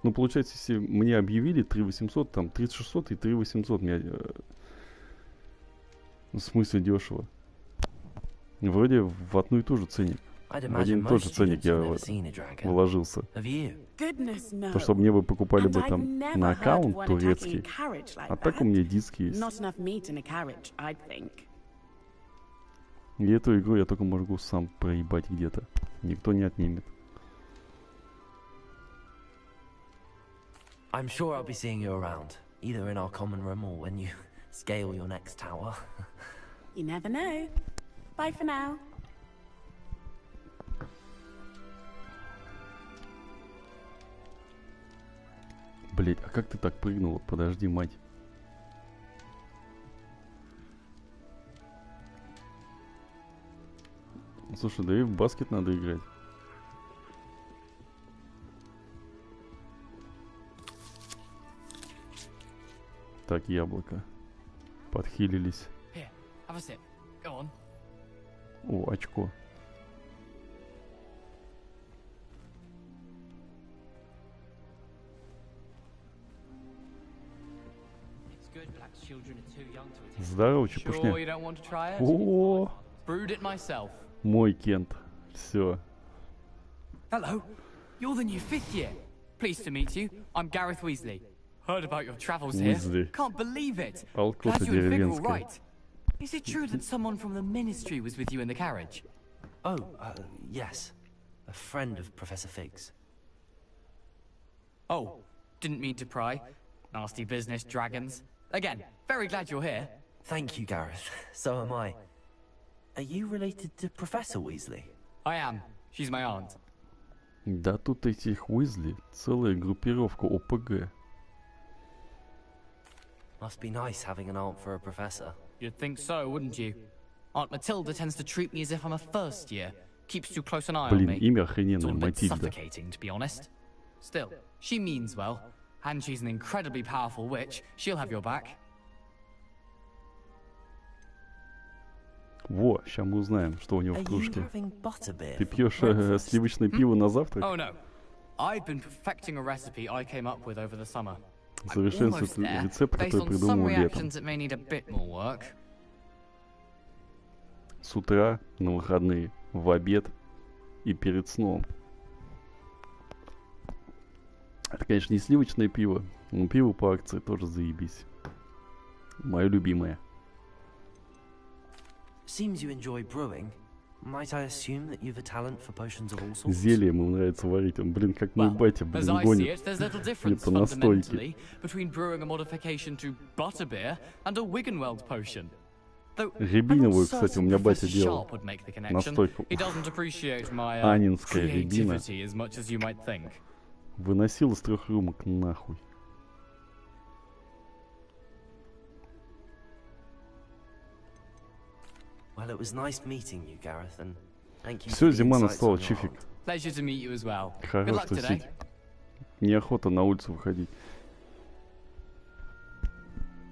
Ну, получается, если мне объявили 3800, там 3600 и 3800 меня... в смысле дешево. Вроде в одну и ту же ценник. В один и тот же ценник я вложился. То, чтобы мне бы покупали бы там на аккаунт турецкий. А так у меня диск есть. И эту игру я только могу сам проебать где-то. Никто не отнимет. I'm sure I'll be seeing you around, either in our common room or when you scale your next tower. You never know. Bye for now. Блять, а как ты так прыгнула? Подожди, мать. Слушай, да и в баскет надо играть. Так, яблоко. Подхилились. О, очко. Здорово, чепушня. О, мой Кент. Все. Hello, you're the new 5th year. Pleased to meet you. I'm Gareth Weasley. Heard about your travels here. Can't believe it. Glad you and Vic are all right. Is it true that someone from the Ministry was with you in the carriage? Oh, yes. A friend of Professor Fig's. Oh, didn't mean to pry. Nasty business, dragons. Again, very glad you're here. Thank you, Gareth. So am I. Are you related to Professor Weasley? I am. She's my aunt. Да тут этих Уизли целая группировка ОПГ. Must be nice having an aunt for a professor. You'd think so, wouldn't you? Aunt Matilda tends to treat me as if I'm a first year. Keeps too close an eye on me. Блин, имя охрененное, It's all a bit Матильда. suffocating, to be honest. Still, she means well, and she's an incredibly powerful witch. She'll have your back. Во, сейчас мы узнаем, что у него в кружке. Ты пьешь сливочное пиво на завтрак? Oh no. I've been perfecting a recipe I came up with over the summer. Совершенствует рецепт, который придумал летом. С утра, на выходные, в обед и перед сном. Это, конечно, не сливочное пиво, но пиво по акции тоже заебись. Мое любимое. Seems you enjoy brewing. Might I assume that you've a talent for potions of all sorts? Зелье ему нравится варить. Он, блин, как мой батя, блин, гонит. Мне по настойке. Рябиновую, кстати, у меня батя делал. Настойку. Анинская рябина. Выносил из 3 рюмок нахуй. Well, it was nice meeting you, Gareth, and thank you. Все, зима настала, чифик. Pleasure to meet you as well. Хорош тусить. Неохота на улицу выходить.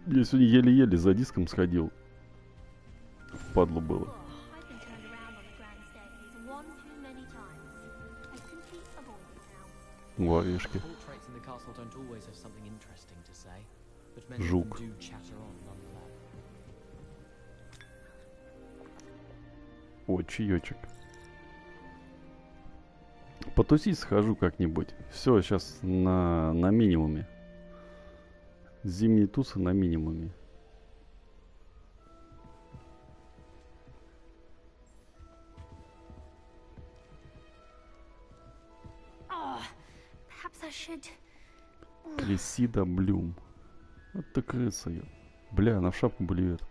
Я сегодня еле-еле за диском сходил. Впадло было. В орешке. Жук. О, чаечек. Потусить схожу как-нибудь. Все, сейчас на минимуме. Зимние тусы на минимуме. Крисида Блюм. Это крыса ее. Бля, она в шапку блюет.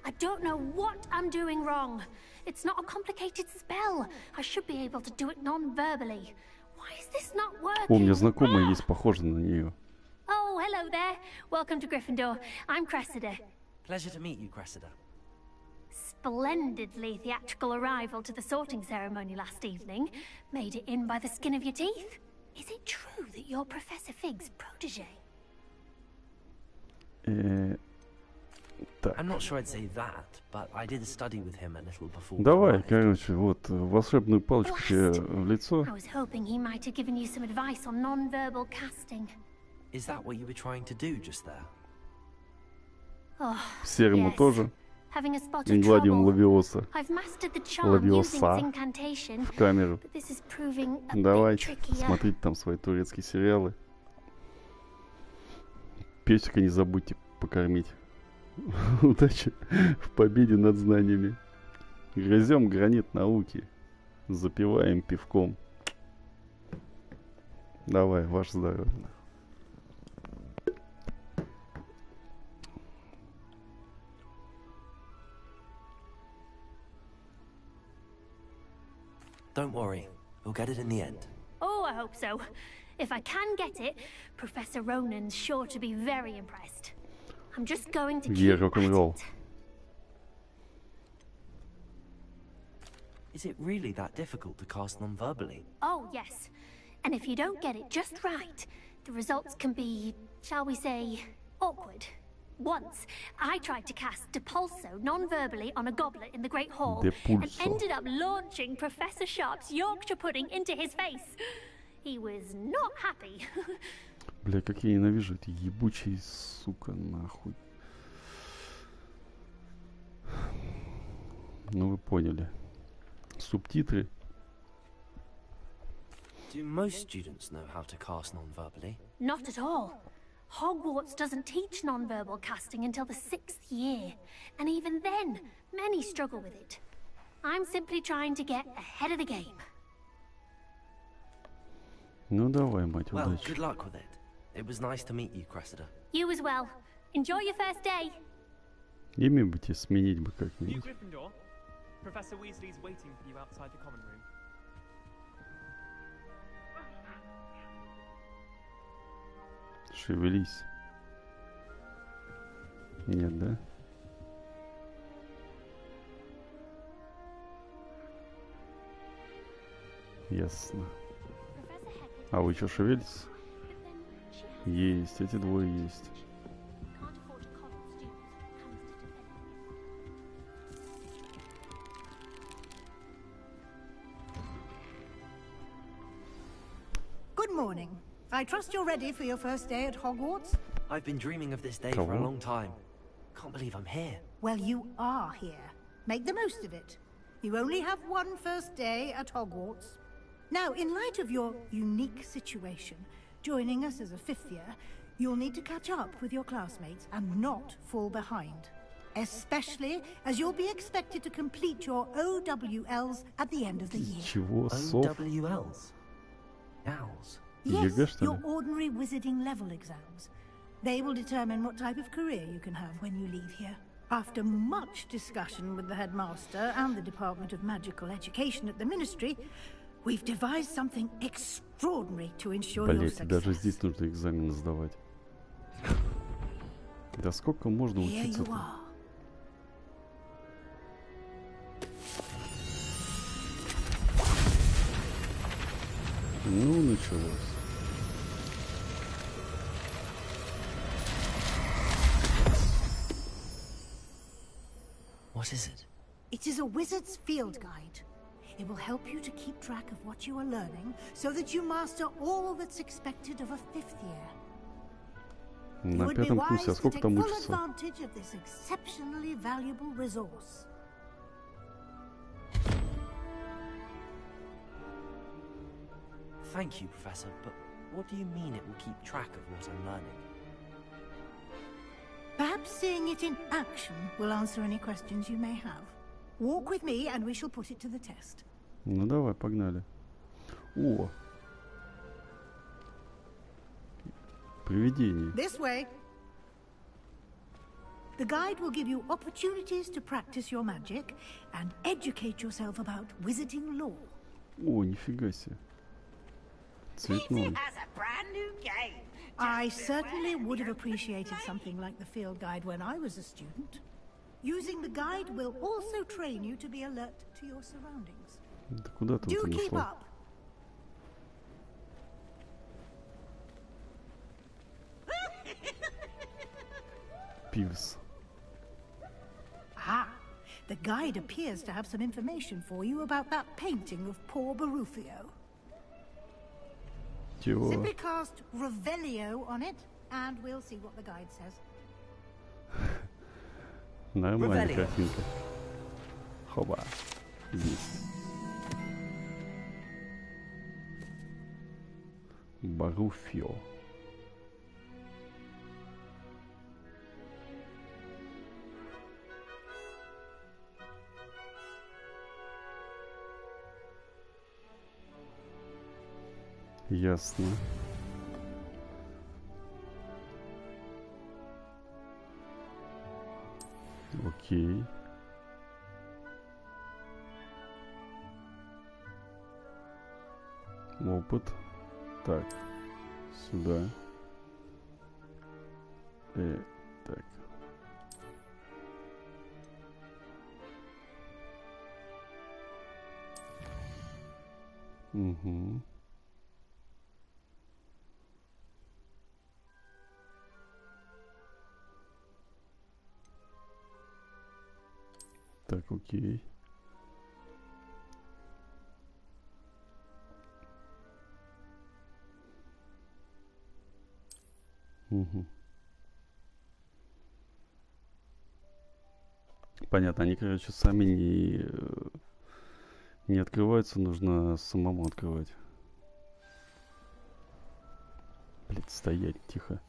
I don't know what I'm doing wrong. It's not a complicated spell. I should be able to do it non-verbally. Why is this not working? О, у меня знакомая есть, похожа на нее. Oh, hello there. Welcome to Gryffindor. I'm Cressida. Pleasure to meet you, Cressida. Splendidly theatrical arrival to the sorting ceremony last evening. Made it in by the skin of your teeth. Is it true that you're Professor Fig's protege? I'm not sure I'd say that, but I did study with him a little before. Давай, короче, вот волшебную палочку тебе в лицо. I was hoping he might have given you some advice on non-verbal casting. Is that what you were trying to do just there? Серому тоже. Гладиум Лавиоса. Лавиоса в камеру. Давайте, смотрите там свои турецкие сериалы. Песика не забудьте покормить. Удачи в победе над знаниями. Грызем гранит науки. Запиваем пивком. Давай, ваше здоровье. Don't worry, we'll get it in the end. Oh, I hope so. If I can get it, Professor Ronan's sure to be very impressed. I'm just going to keep at it. Is it really that difficult to cast non-verbally? Oh, yes. And if you don't get it just right, the results can be, shall we say, awkward. Once, I tried to cast Depulso non-verbally on a goblet in the Great Hall and ended up launching Professor Sharp's Yorkshire pudding into his face. He was not happy. Бля, как я ненавижу эти ебучие, сука, нахуй. Ну вы поняли. Субтитры. Do most students know how to cast non-verbally? Not at all. Hogwarts doesn't teach non-verbal casting until the 6th year, and even then, many struggle with it. I'm simply trying to get ahead of the game. Ну давай, мать, Well, удачи. good luck with it. It was nice to meet you, Cressida. You as well. Enjoy your first day. Имя бы тебе сменить бы как-нибудь. Gryffindor. Professor Weasley's waiting for you outside the common room. Шевелись. Нет, да? Ясно. А вы что, шевелитесь? Есть, эти двое есть. Good morning. I trust you're ready for your first day at Hogwarts? I've been dreaming of this day for a long time. Can't believe I'm here. Well, you are here. Make the most of it. You only have one first day at Hogwarts. Now, in light of your unique situation, joining us as a 5th year, you'll need to catch up with your classmates and not fall behind. Especially as you'll be expected to complete your OWLs at the end of the year. OWLs? Owls? Yes, your ordinary wizarding level exams. They will determine what type of career you can have when you leave here. After much discussion with the headmaster and the Department of Magical Education at the Ministry, we've devised something extraordinary to ensure your success. Даже здесь нужно экзамены сдавать. Да сколько можно учиться-то? Ну, началось. What is it? It is a wizard's field guide. It will help you to keep track of what you are learning so that you master all that's expected of a 5th year. На пятом курсе, а сколько там учатся? Advantage of this exceptionally valuable resource. Thank you, Professor, but what do you mean it will keep track of what I'm learning? Perhaps seeing it in action will answer any questions you may have. Walk with me and we shall put it to the test. Ну давай, погнали. О! Привидение. This way. The guide will give you opportunities to practice your magic and educate yourself about wizarding lore. О, нифига себе. Цветной. I certainly would have appreciated something like the field guide when I was a student. Using the guide will also train you to be alert to your surroundings. Да куда ты Do это keep нашла? up. Пивс. Ah, the guide appears to have some information for you about that painting of poor Barufio. Чего? Simply cast Revelio on it, and we'll see what the guide says. Нормальная картинка. Хоба. Здесь. Баруфио. Ясно. Окей. Опыт. Так. Сюда. Так. Угу. Так, окей. Угу. Понятно, они, короче, сами не открываются, нужно самому открывать. Блядь, стоять, тихо.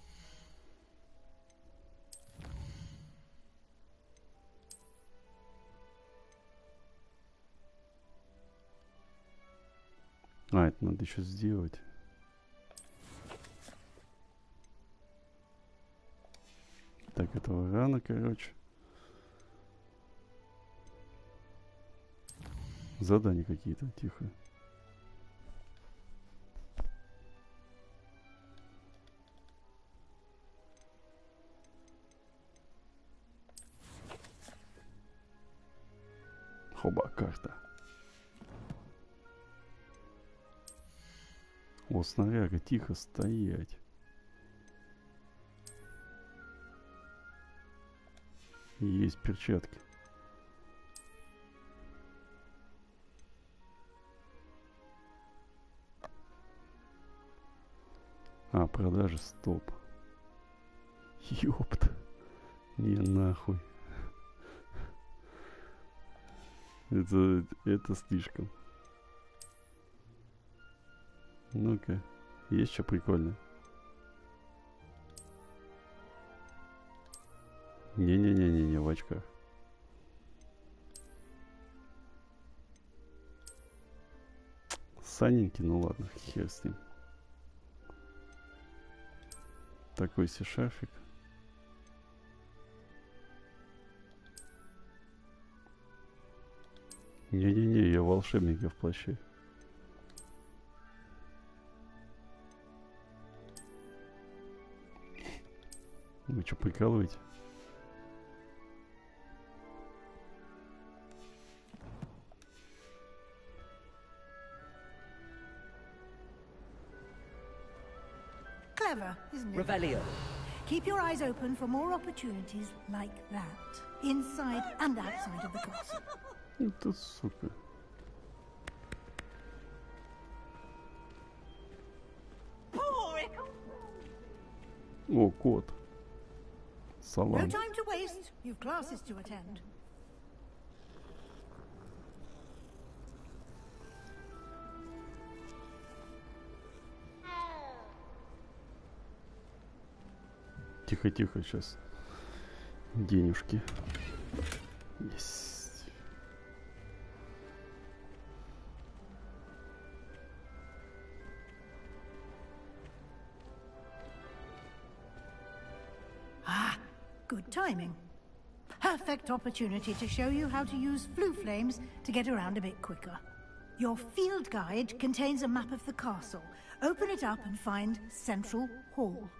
А, это надо еще сделать. Так, этого рано, короче. Задания какие-то, тихо. Хоба, карта. О, снаряга, тихо стоять. Есть перчатки. А, продажи, стоп. Ёпта. Не нахуй. Это слишком. Ну-ка, есть что прикольное? Не-не-не-не-не, в очках. Саненький, ну ладно, хер с ним. Такой себе шарфик. Не-не-не, я волшебник, я в плаще. Вы что, прикалываете? Clever, isn't it? Revelio. Keep your eyes open for more opportunities like that, inside and outside of the castle. Это сука. О, кот. Салам. No time to waste. You've classes to attend. Тихо-тихо, сейчас. Денежки. Есть. Good timing. Perfect opportunity to show you how to use flue flames to get around a bit quicker. Your field guide contains a map of the castle. Open it up and find Central Hall.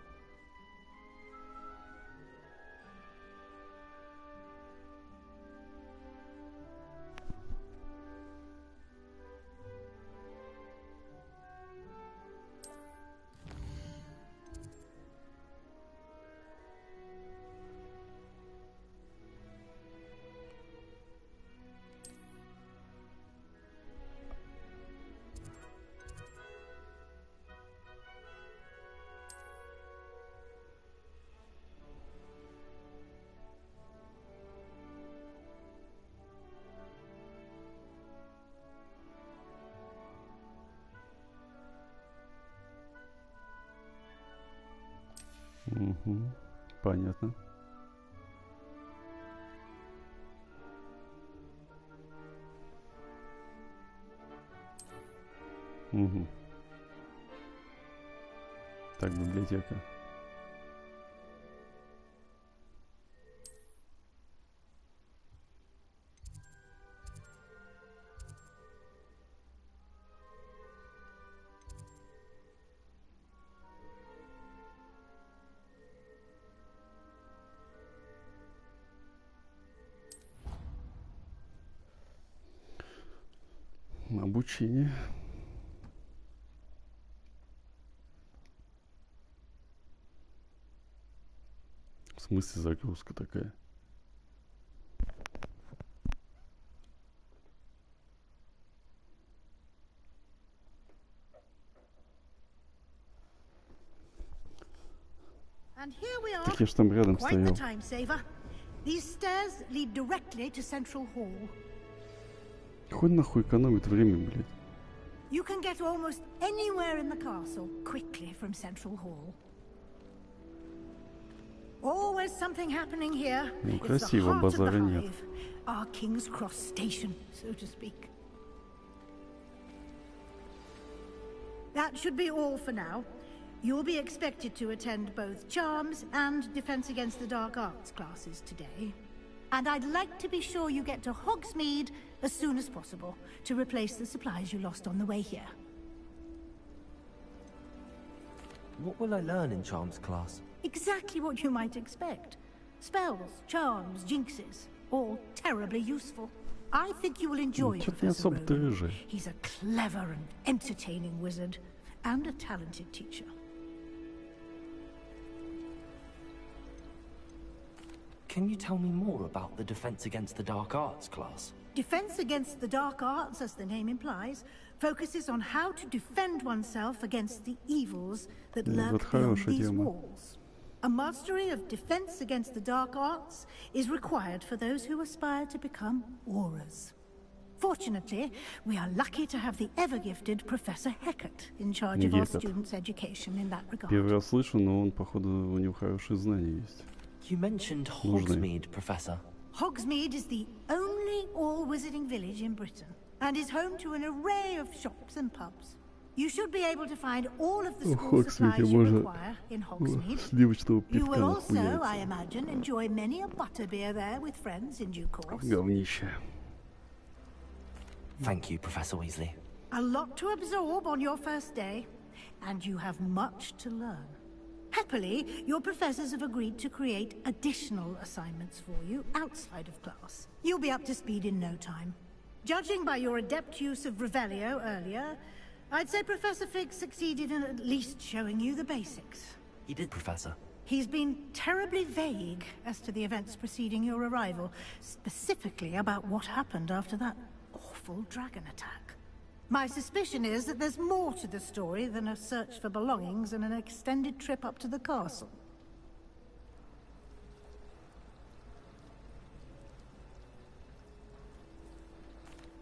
Угу. Понятно. Угу. Так, библиотека. Обучение. В смысле загрузка такая? Так я ж там рядом Quite the стоял. time saver. These stairs lead directly to Central Hall. Хоть нахуй экономит время, блядь. You can get almost anywhere in the castle quickly from Central Hall. Always something happening here. Ну, It's the красиво, heart of базара the нет. hive, our King's Cross station, so to speak. That should be all for now. You'll be expected to attend both Charms and Defense Against the Dark Arts classes today. And I'd like to be sure you get to Hogsmeade as soon as possible to replace the supplies you lost on the way here. What will I learn in Charms class? Exactly what you might expect. Spells, charms, jinxes, all terribly useful. I think you will enjoy Professor Rowan. He's a clever and entertaining wizard, and a talented teacher. Can you tell me more about the Defense Against the Dark Arts class? Defense Against the Dark Arts, as the name implies, focuses on how to defend oneself against the evils that lurk beyond these walls. A mastery of Defense Against the Dark Arts is required for those who aspire to become auras. Fortunately, we are lucky to have the ever-gifted Professor Hecat in charge of our students' education in that regard. Первый раз слышу, но он, походу, у него хорошие знания есть. You mentioned Hogsmeade, Professor. Hogsmeade is the only all-wizarding village in Britain, and is home to an array of shops and pubs. You should be able to find all of the school supplies you require in Hogsmeade. You will also, I imagine, enjoy many a butterbeer there with friends in due course. Говнище. Thank you, Professor Weasley. A lot to absorb on your first day, and you have much to learn. Happily, your professors have agreed to create additional assignments for you outside of class. You'll be up to speed in no time. Judging by your adept use of Revelio earlier, I'd say Professor Fig succeeded in at least showing you the basics. He did, Professor. He's been terribly vague as to the events preceding your arrival, specifically about what happened after that awful dragon attack. My suspicion is that there's more to the story than a search for belongings and an extended trip up to the castle.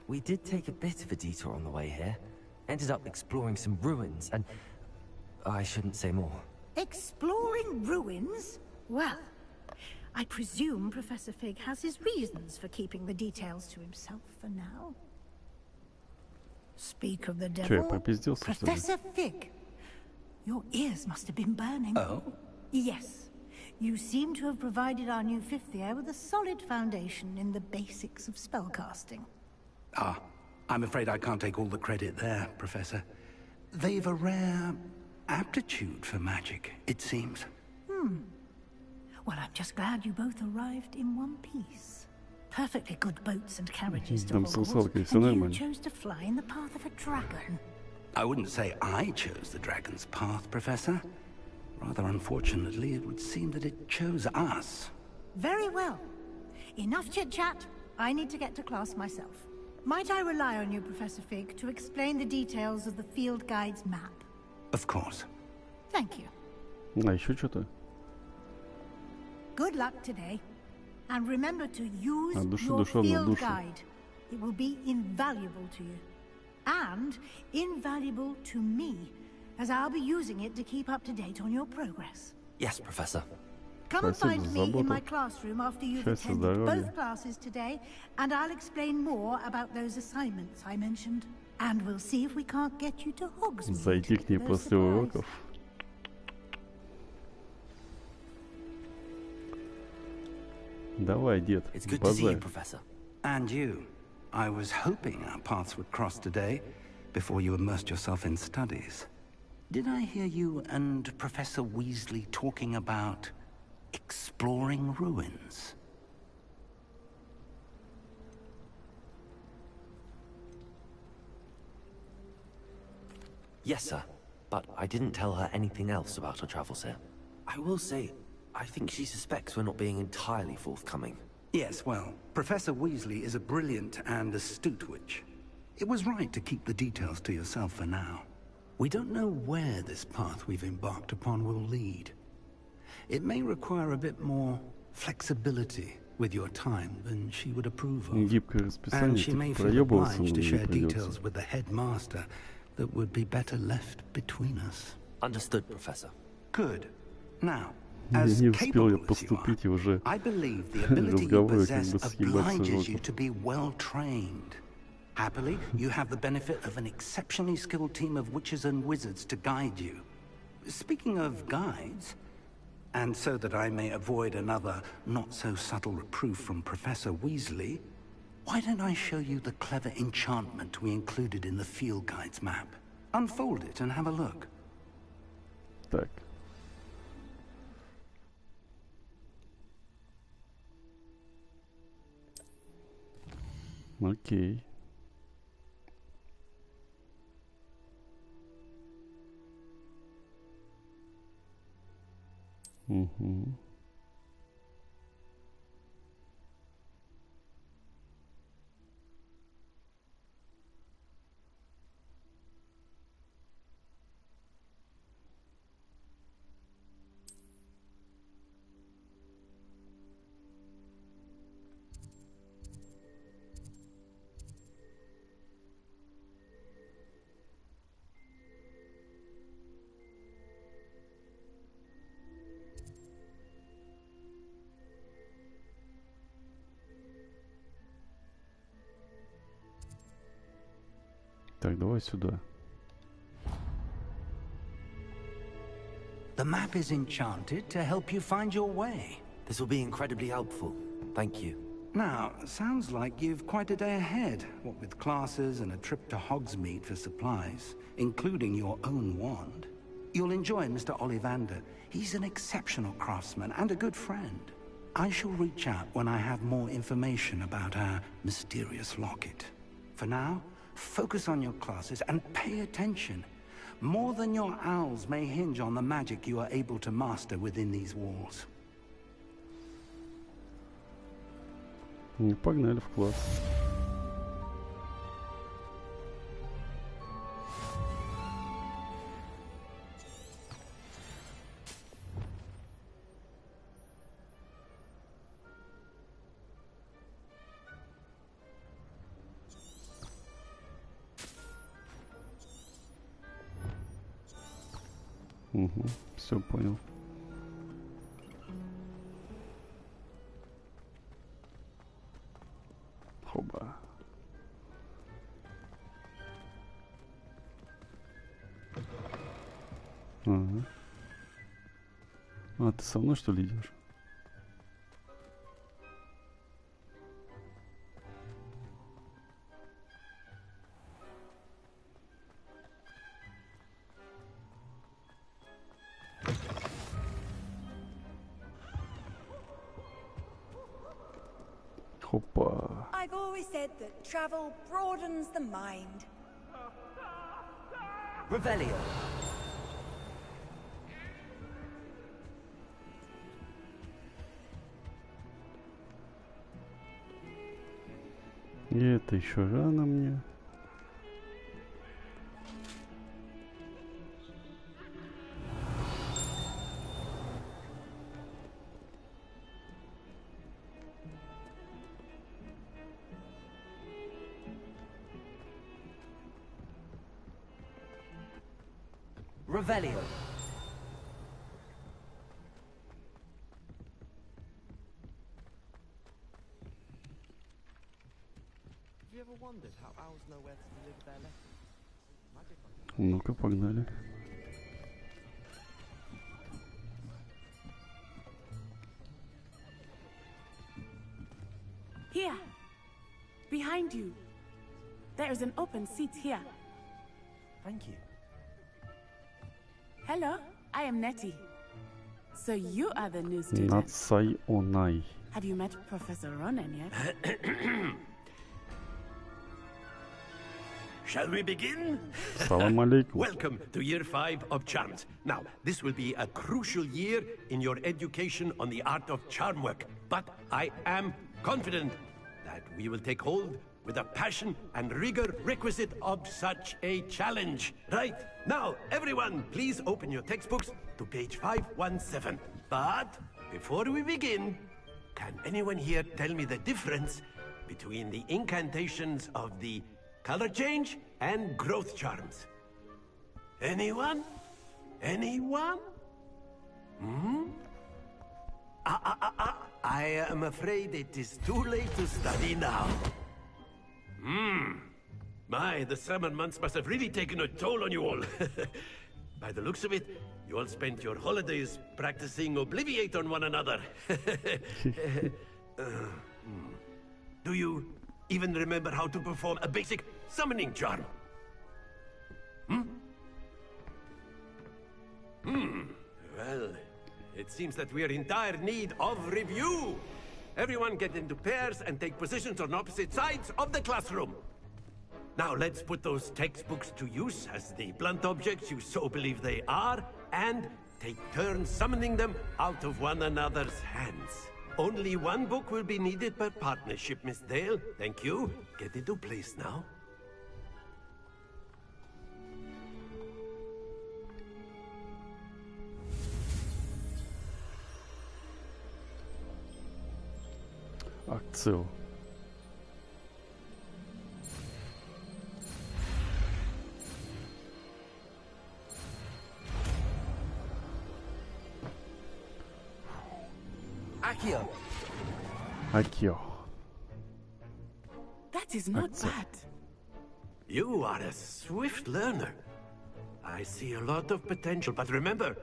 We did take a bit of a detour on the way here. Ended up exploring some ruins, and I shouldn't say more. Exploring ruins? Well, I presume Professor Fig has his reasons for keeping the details to himself for now. Speak of the devil, Professor Fig. Your ears must have been burning. Oh? Yes. You seem to have provided our new fifth year with a solid foundation in the basics of spellcasting. Ah, I'm afraid I can't take all the credit there, Professor. They've a rare aptitude for magic, it seems. Well, I'm just glad you both arrived in one piece. Perfectly good boats and carriages to Hogwarts, and you chose to fly in the path of a dragon. I wouldn't say I chose the dragon's path, Professor. Rather unfortunately, it would seem that it chose us. Very well. Enough chit-chat. I need to get to class myself. Might I rely on you, Professor Fig, to explain the details of the field guide's map? Of course. Thank you. А еще что-то? Good luck today. And remember to use your field guide. It will be invaluable to you. And invaluable to me, as I'll be using it to keep up to date on your progress. Yes, Professor. Come and find me in my classroom after you've attended both classes today, and I'll explain more about those assignments I mentioned. And we'll see if we can't get you to Hogsmeade. Зайти к ней после уроков. Давай, дед, базарь. And you. I was hoping our paths would cross today, before you immersed yourself in studies. Did I hear you and Professor Weasley talking about exploring ruins? Yes, sir. But I didn't tell her anything else about our travels here. I will say, I think she suspects we're not being entirely forthcoming. Yes, well, Professor Weasley is a brilliant and astute witch. It was right to keep the details to yourself for now. We don't know where this path we've embarked upon will lead. It may require a bit more flexibility with your time than she would approve of. And she may feel obliged to share details with the headmaster that would be better left between us. Understood, Professor. Good. Now, as capable as you are, I believe the ability you possess obliges you to be well trained. Happily, you have the benefit of an exceptionally skilled team of witches and wizards to guide you. Speaking of guides, and so that I may avoid another not-so-subtle reproof from Professor Weasley, why don't I show you the clever enchantment we included in the field guide's map? Unfold it and have a look. Так. Окей. Угу. Так, давай сюда. The map is enchanted to help you find your way. This will be incredibly helpful. Thank you. Now, sounds like you've quite a day ahead, what with classes and a trip to Hogsmeade for supplies, including your own wand. You'll enjoy Mr. Ollivander. He's an exceptional craftsman and a good friend. I shall reach out when I have more information about our mysterious locket. For now, focus on your classes and pay attention. More than your owls may hinge on the magic you are able to master within these walls. Погнали в класс. Угу, все понял. Хоба. Ага. А, ты со мной, что ли, идешь? I've always said that travel broadens the mind. Revelio. И это еще рано мне. Revelio. Have you ever wondered how owls know where to deliver their letters? Ну-ка, погнали. Here, behind you. There is an open seat here. Thank you. Hello, I am Nettie. So you are the new student. Natsai Onai. Have you met Professor Ronen yet? Shall we begin? Salam alaikum. Welcome to year 5 of charms. Now, this will be a crucial year in your education on the art of charm work. But I am confident that we will take hold with a passion and rigor requisite of such a challenge. Right, now, everyone, please open your textbooks to page 517. But before we begin, can anyone here tell me the difference between the incantations of the color change and growth charms? Anyone? Anyone? I am afraid it is too late to study now. My, the summer months must have really taken a toll on you all. By the looks of it, you all spent your holidays practicing Obliviate on one another. Do you even remember how to perform a basic summoning charm? Well, it seems that we are in dire need of review. Everyone get into pairs and take positions on opposite sides of the classroom. Now let's put those textbooks to use as the blunt objects you so believe they are, and take turns summoning them out of one another's hands. Only one book will be needed per partnership, Miss Dale. Thank you. Get into place now. Акцию. Акио. That is not bad. You are a swift learner. I see a lot of potential, but remember,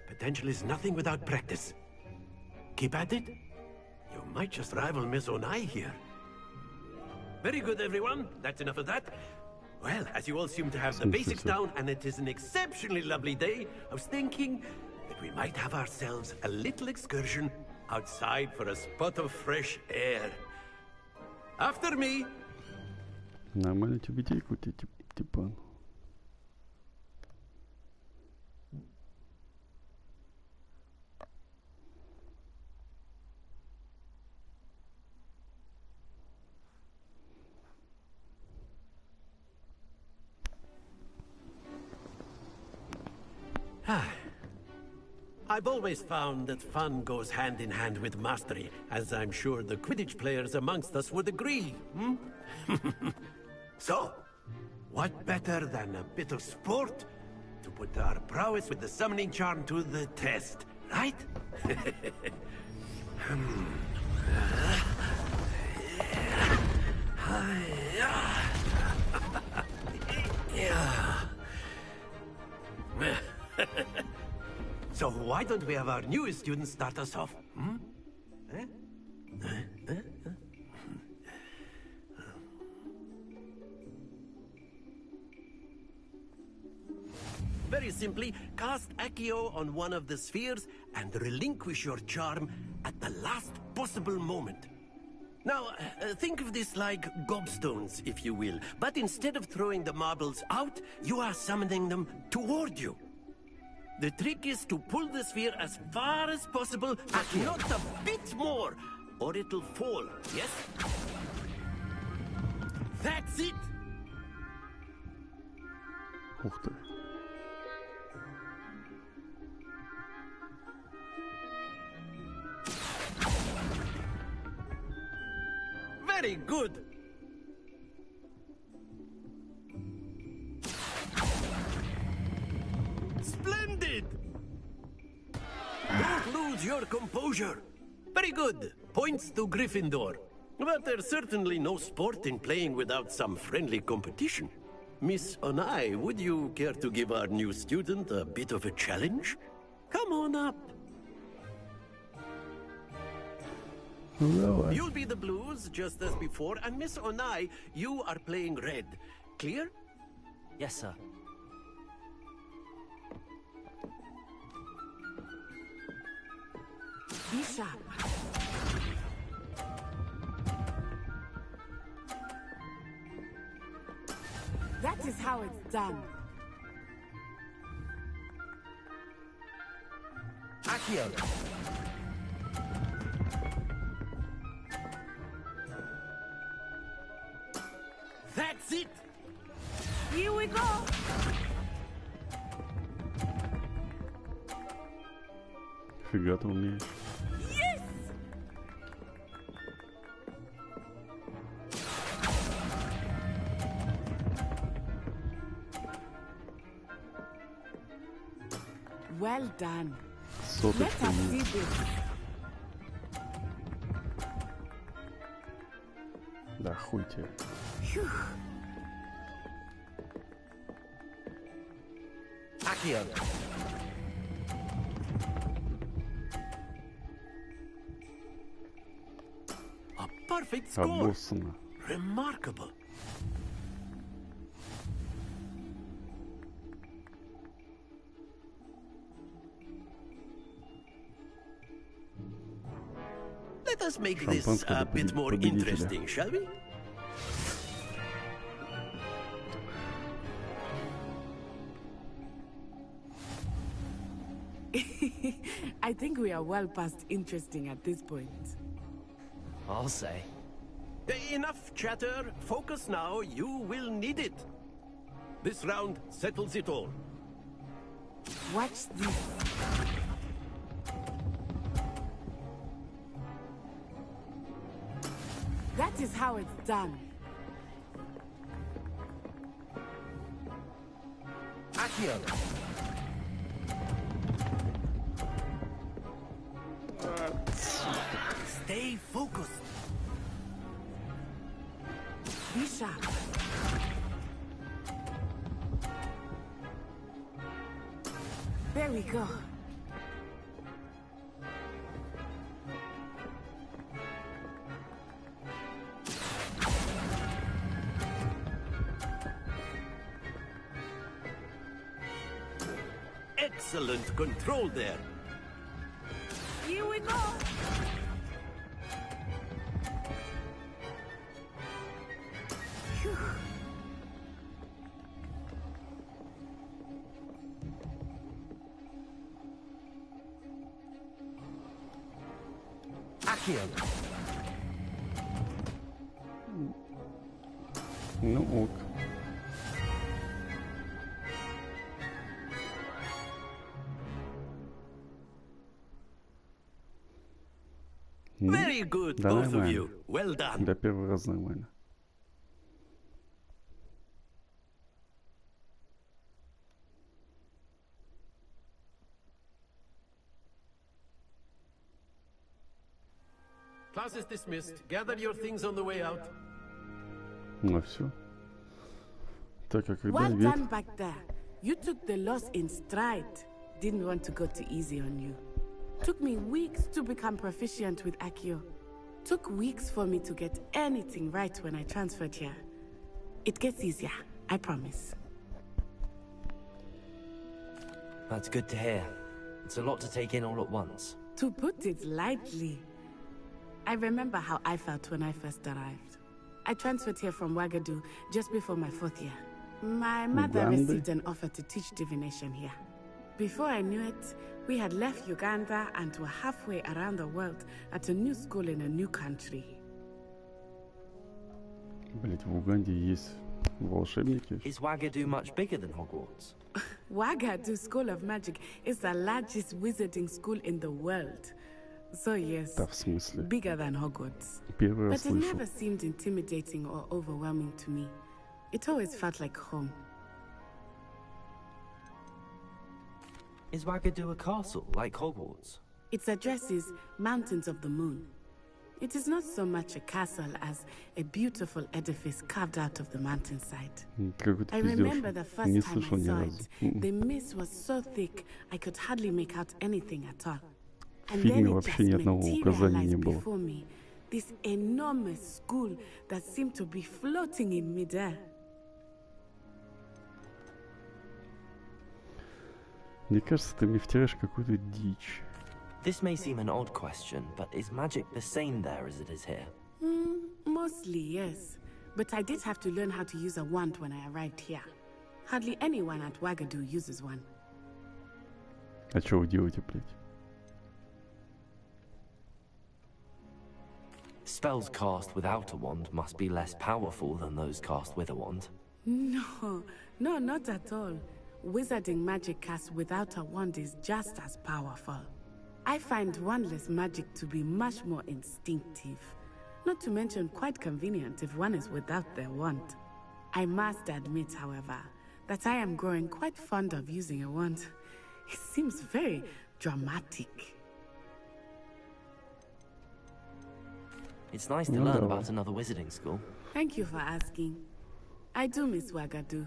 potential is nothing without practice. Keep at it. You might just rival Miss Onai here. Very good, everyone. That's enough of that. Well, as you all seem to have the basics down, and it is an exceptionally lovely day, I was thinking that we might have ourselves a little excursion outside for a spot of fresh air. After me. Нормально тебе тейку, типа. I've always found that fun goes hand in hand with mastery, as I'm sure the Quidditch players amongst us would agree. So, what better than a bit of sport to put our prowess with the summoning charm to the test, right? So why don't we have our newest student start us off? Very simply, cast Accio on one of the spheres and relinquish your charm at the last possible moment. Now, think of this like gobstones, if you will. But instead of throwing the marbles out, you are summoning them toward you. The trick is to pull the sphere as far as possible, and not a bit more, or it'll fall, yes? That's it! Ух ты. Very good! Splendid! Don't lose your composure. Very good. Points to Gryffindor. But there's certainly no sport in playing without some friendly competition. Miss Onai, would you care to give our new student a bit of a challenge? Come on up. Hello. You'll be the blues, just as before, and Miss Onai, you are playing red. Clear? Yes, sir. Be sharp. That is how it's done. Accio. Нифига ты умеешь. Well done. Соточка есть. Да хуй тебе. A perfect score. Обоссано. Remarkable. Let us make this a bit more interesting, shall we? I think we are well past interesting at this point. I'll say. Enough chatter. Focus now. You will need it. This round settles it all. Watch this. That is how it's done. Accio. Stay focused. Be sharp. There we go. Excellent control there. Here we go. Accio. Ну ок. Very good, Да, both of нормально. you. Well done. Для первого раза нормально. Class is dismissed. Gather your things on the way out. Ну все. Так, а когда Well обед? done back there. You took the loss in stride. Didn't want to go too easy on you. Took me weeks to become proficient with Accio. Took weeks for me to get anything right when I transferred here. It gets easier, I promise. That's good to hear. It's a lot to take in all at once. To put it lightly, I remember how I felt when I first arrived. I transferred here from Wagadu just before my 4th year. My mother received an offer to teach divination here. Before I knew it, we had left Uganda and were halfway around the world at a new school in a new country. Блять, в Уганде есть волшебники. Is Wagadu much bigger than Hogwarts? Wagadu School of Magic is the largest wizarding school in the world. So yes, Да, в смысле? bigger than Hogwarts. Первый раз But it слышу. never seemed intimidating or overwhelming to me. It always felt like home. Is Wagadu a castle, like Hogwarts? Its address is Mountains of the Moon. It is not so much a castle as a beautiful edifice carved out of the mountainside. Какой-то I remember the пиздёж. first Не time слышал I ни saw разу. it. The mist was so thick, I could hardly make out anything at all. В And фильме then it вообще ни just одного указания не materialized было. before me. This enormous school that seemed to be floating in midair. Мне кажется, ты мне втираешь какую-то дичь. This may seem an odd question, but is magic the same there as it is here? Mostly, yes. But I did have to learn how to use a wand when I arrived here. Hardly anyone at Wagadu uses one. А что вы делаете, блядь? Spells cast without a wand must be less powerful than those cast with a wand. No, not at all. Wizarding magic cast without a wand is just as powerful. I find wandless magic to be much more instinctive. Not to mention quite convenient if one is without their wand. I must admit, however, that I am growing quite fond of using a wand. It seems very dramatic. It's nice to learn about another wizarding school. Thank you for asking. I do miss Wagadu,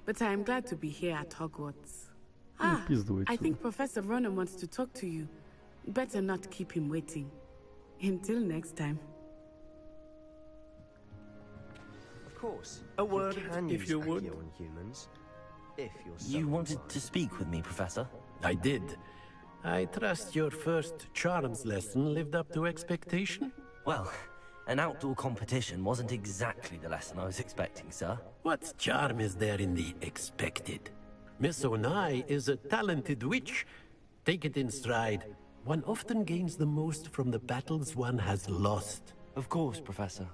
but I am glad to be here at Hogwarts. Ah, I think Professor Ronan wants to talk to you. Better not keep him waiting. Until next time. Of course. A word, if you would. On humans, if you're You wanted to speak with me, Professor? I did. I trust your first charms lesson lived up to expectation? Well, an outdoor competition wasn't exactly the lesson I was expecting, sir. What charm is there in the expected? Miss Onai is a talented witch. Take it in stride. One often gains the most from the battles one has lost. Of course, Professor.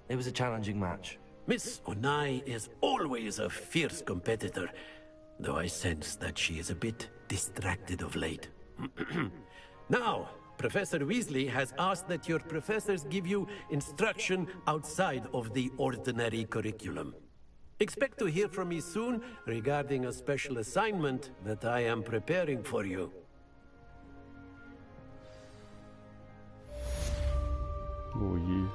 It was a challenging match. Miss Onai is always a fierce competitor, though I sense that she is a bit distracted of late. Now, Professor Weasley has asked that your professors give you instruction outside of the ordinary curriculum. Expect to hear from me soon regarding a special assignment that I am preparing for you. Oh yeah.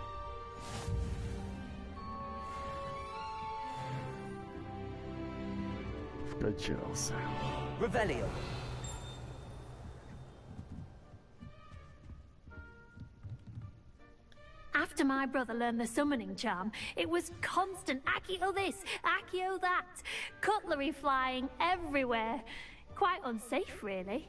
Вкачался. Revelio. After my brother learned the summoning charm, it was constant Accio this, Accio that. Cutlery flying everywhere. Quite unsafe, really.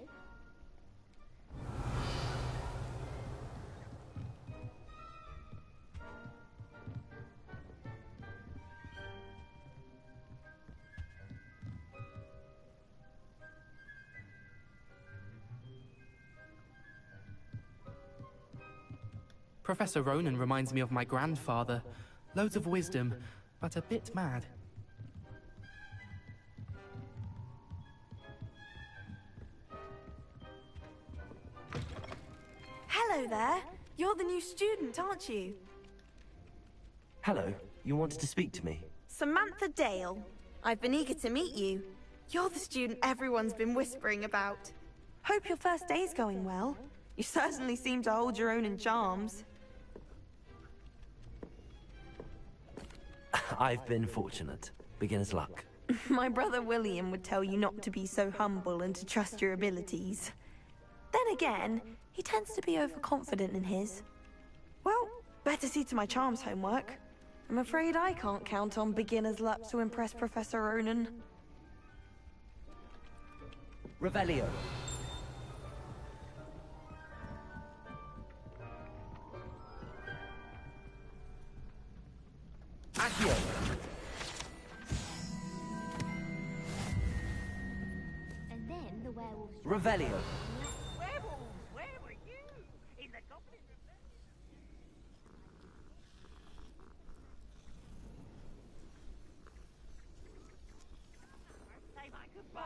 Professor Ronan reminds me of my grandfather. Loads of wisdom, but a bit mad. Hello there. You're the new student, aren't you? Hello. You wanted to speak to me? Samantha Dale. I've been eager to meet you. You're the student everyone's been whispering about. Hope your first day's going well. You certainly seem to hold your own in charms. I've been fortunate. Beginner's luck. My brother William would tell you not to be so humble and to trust your abilities. Then again, he tends to be overconfident in his. Well, better see to my charms homework. I'm afraid I can't count on beginner's luck to impress Professor Ronan. Revelio. Accio. And then the werewolves... Revelio. Werewolves, where were you? In the goblin Say my goodbye.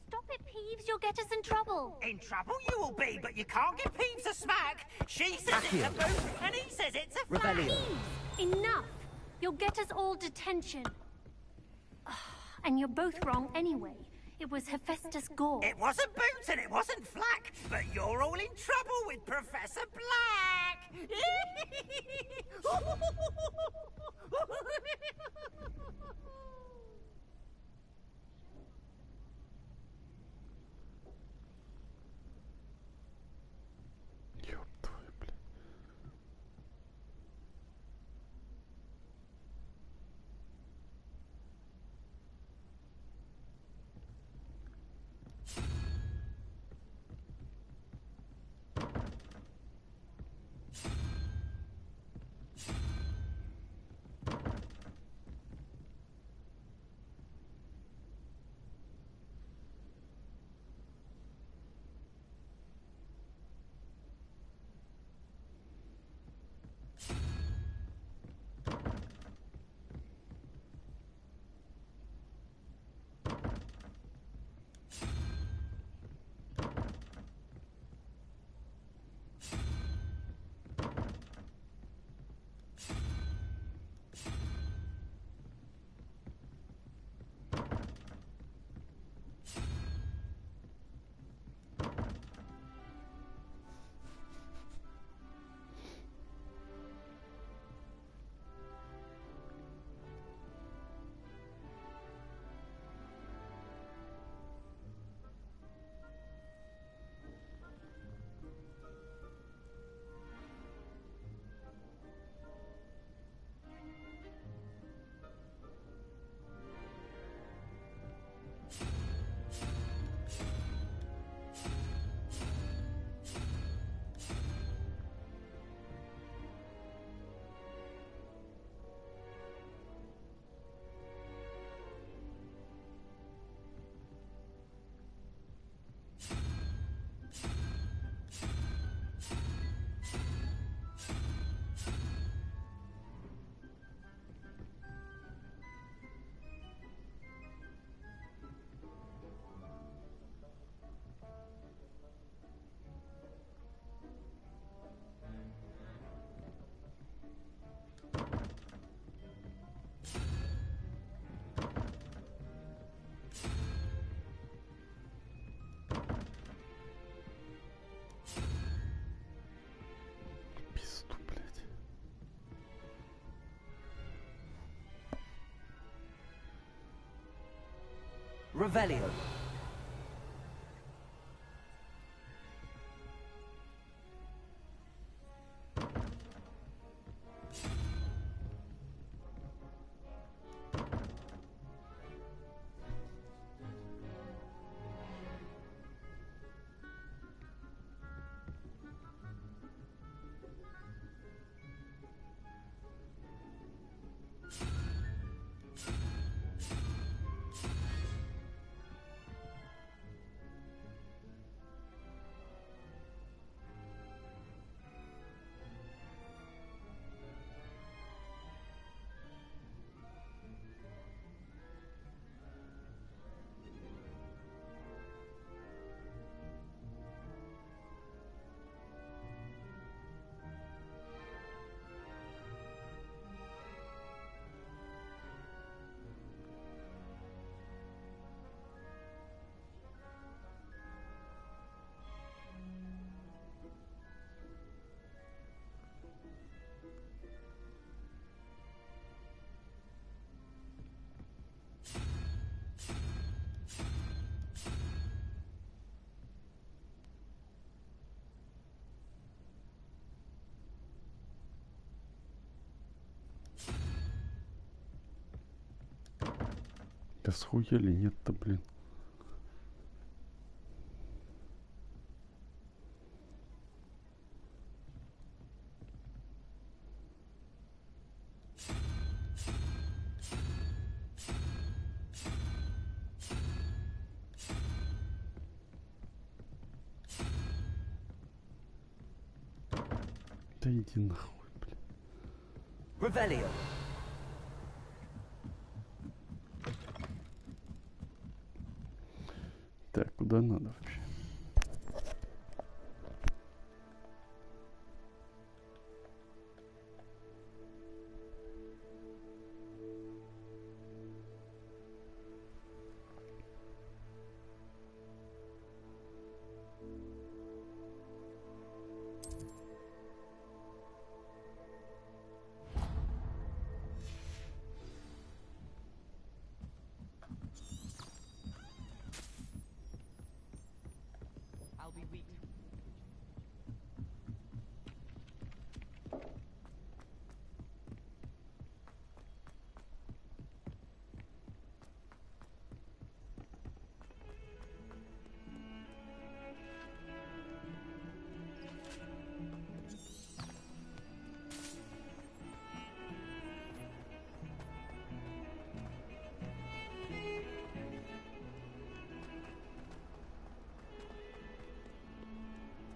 Stop it, Peeves, you'll get us in trouble. In trouble you will be, but you can't give Peeves a smack. She says it's a boot, and he says it's a flat. Revelio. Peeves, enough. You'll get us all detention. And you're both wrong anyway. It was Hephaestus Gore. It wasn't Boots and it wasn't Flack, but you're all in trouble with Professor Black. Ёб твою, блин. Revelio. Да схуяли нет-то, блин. Да иди нахуй, блин. Revelio. Так, куда надо вообще?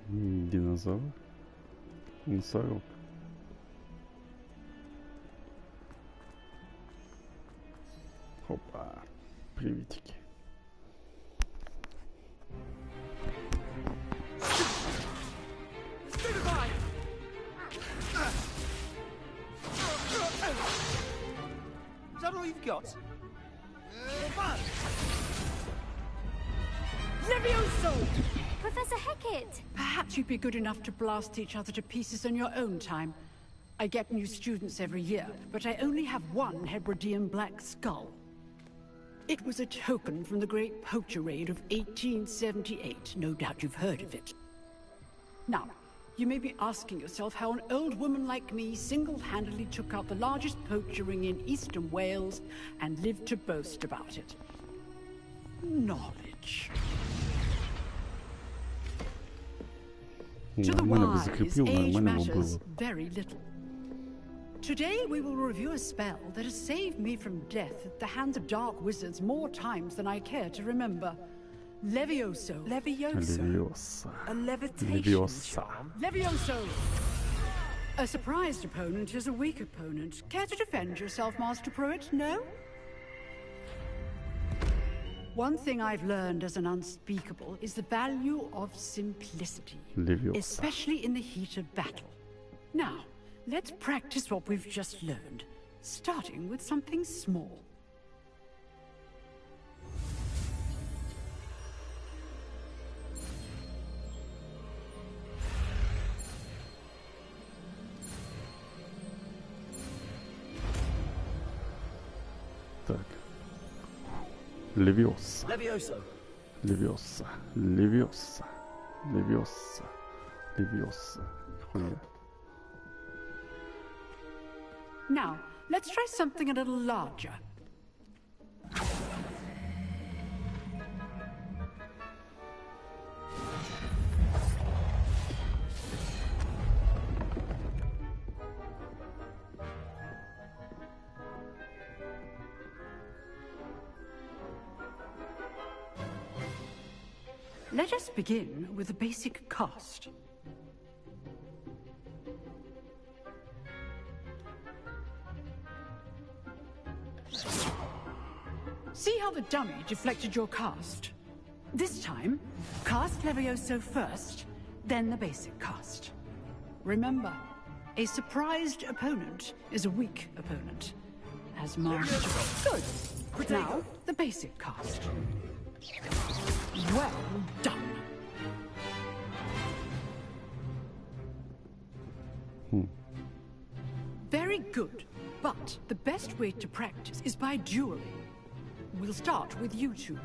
Динозавр? Носорог. Опа. Приветики. Is that all you've got? Levioso! Professor Hecat! Perhaps you'd be good enough to blast each other to pieces on your own time. I get new students every year, but I only have one Hebridean black skull. It was a token from the Great Poacher Raid of 1878. No doubt you've heard of it. Now, you may be asking yourself how an old woman like me single-handedly took out the largest poacher ring in eastern Wales and lived to boast about it. Knowledge. To the wise, age matters very little. Today we will review a spell that has saved me from death at the hands of dark wizards more times than I care to remember. Levioso. Leviosa. A levitation charm. Levioso! A surprised opponent is a weak opponent. Care to defend yourself, Master Pruitt? No? One thing I've learned as an unspeakable is the value of simplicity. Leviosa. Especially in the heat of battle. Now, let's practice what we've just learned, starting with something small. Так. Левиоса. Levioso. Левиоса. Левиоса. Левиоса. Левиоса. Хуя. Now, let's try something a little larger. Let us begin with the basic cast. See how the dummy deflected your cast? This time, cast Levioso first, then the basic cast. Remember, a surprised opponent is a weak opponent. As master. Good. Now, the basic cast. Well done. Very good. But the best way to practice is by dueling. We'll start with you two.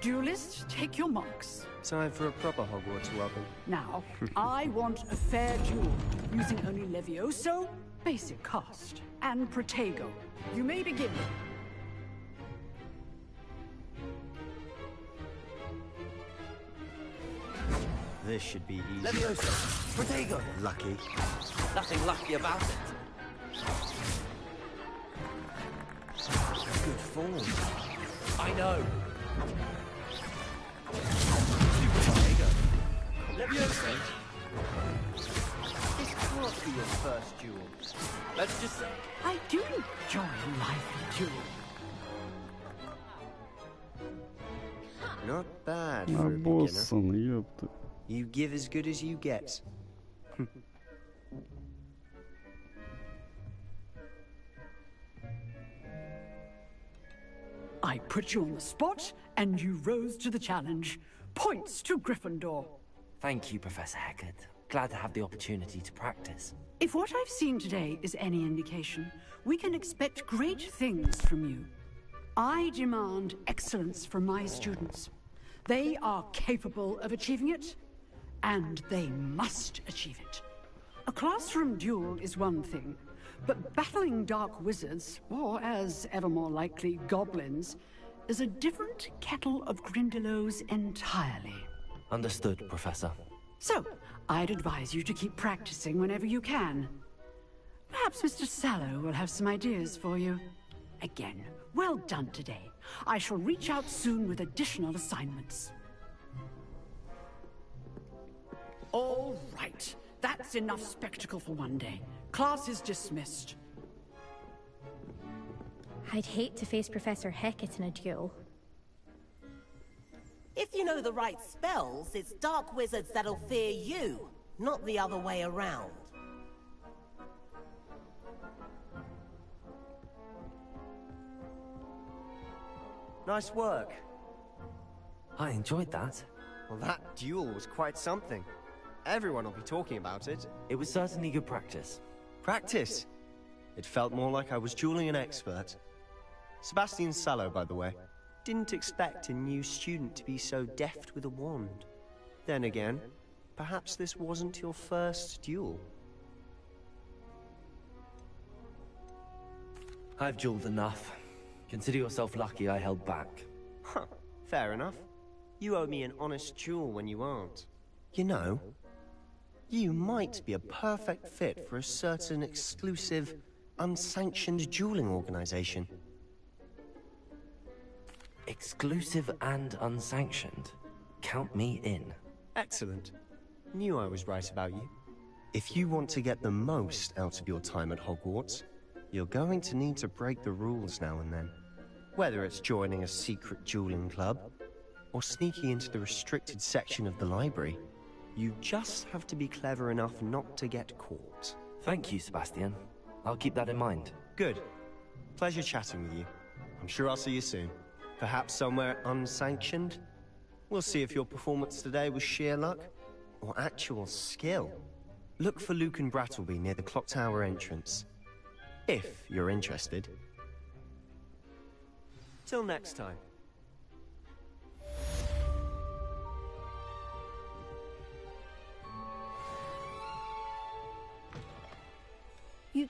Duelists, take your marks. Time for a proper Hogwarts welcome. Now, I want a fair duel, using only Levioso, basic cast, and Protego. You may begin. This should be easy. Levioso! Protego! Lucky. Nothing lucky about it. Good form. I know. Levioso! This can't be your first duel. Let's just say I do enjoy a lively duel. Not bad for a beginner. Обоссан, ёпта. You give as good as you get. I put you on the spot, and you rose to the challenge. Points to Gryffindor. Thank you, Professor Hecat. Glad to have the opportunity to practice. If what I've seen today is any indication, we can expect great things from you. I demand excellence from my students. They are capable of achieving it, and they must achieve it. A classroom duel is one thing, but battling dark wizards, or as ever more likely, goblins, is a different kettle of Grindylows entirely. Understood, Professor. So, I'd advise you to keep practicing whenever you can. Perhaps Mr. Sallow will have some ideas for you. Again, well done today. I shall reach out soon with additional assignments. All right. That's enough spectacle for one day. Class is dismissed. I'd hate to face Professor Hecat in a duel. If you know the right spells, it's dark wizards that'll fear you, not the other way around. Nice work. I enjoyed that. Well, that duel was quite something. Everyone will be talking about it. It was certainly good practice. Practice? It felt more like I was dueling an expert. Sebastian Sallow, by the way. Didn't expect a new student to be so deft with a wand. Then again, perhaps this wasn't your first duel. I've dueled enough. Consider yourself lucky I held back. Huh, fair enough. You owe me an honest duel when you aren't. You know, you might be a perfect fit for a certain exclusive, unsanctioned dueling organization. Exclusive and unsanctioned. Count me in. Excellent. Knew I was right about you. If you want to get the most out of your time at Hogwarts, you're going to need to break the rules now and then. Whether it's joining a secret dueling club, or sneaking into the restricted section of the library, you just have to be clever enough not to get caught. Thank you, Sebastian. I'll keep that in mind. Good. Pleasure chatting with you. I'm sure I'll see you soon. Perhaps somewhere unsanctioned? We'll see if your performance today was sheer luck, or actual skill. Look for Luke and Brattleby near the clock tower entrance. If you're interested. Till next time.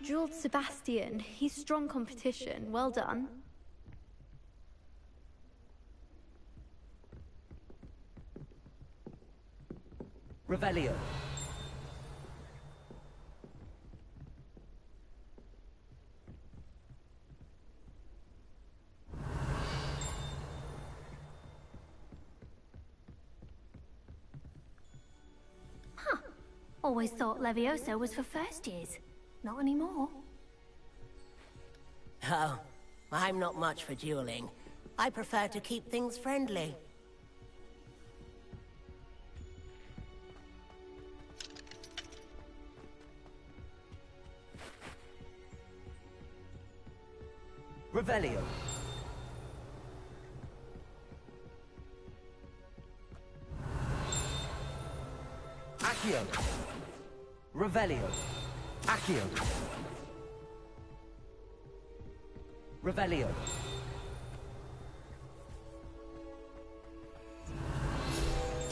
drilled Sebastian. He's strong competition. Well done. Revelio. Always thought Levioso was for first years. Not anymore. Oh, I'm not much for dueling. I prefer to keep things friendly. Revelio. Accio. Revelio. Accio. Revelio.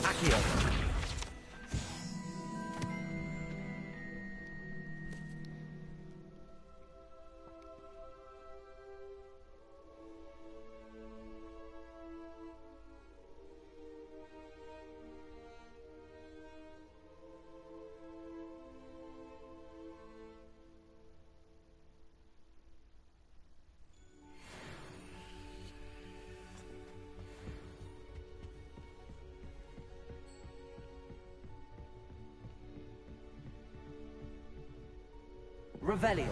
Accio. Revelio.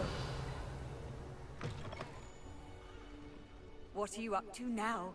What are you up to now?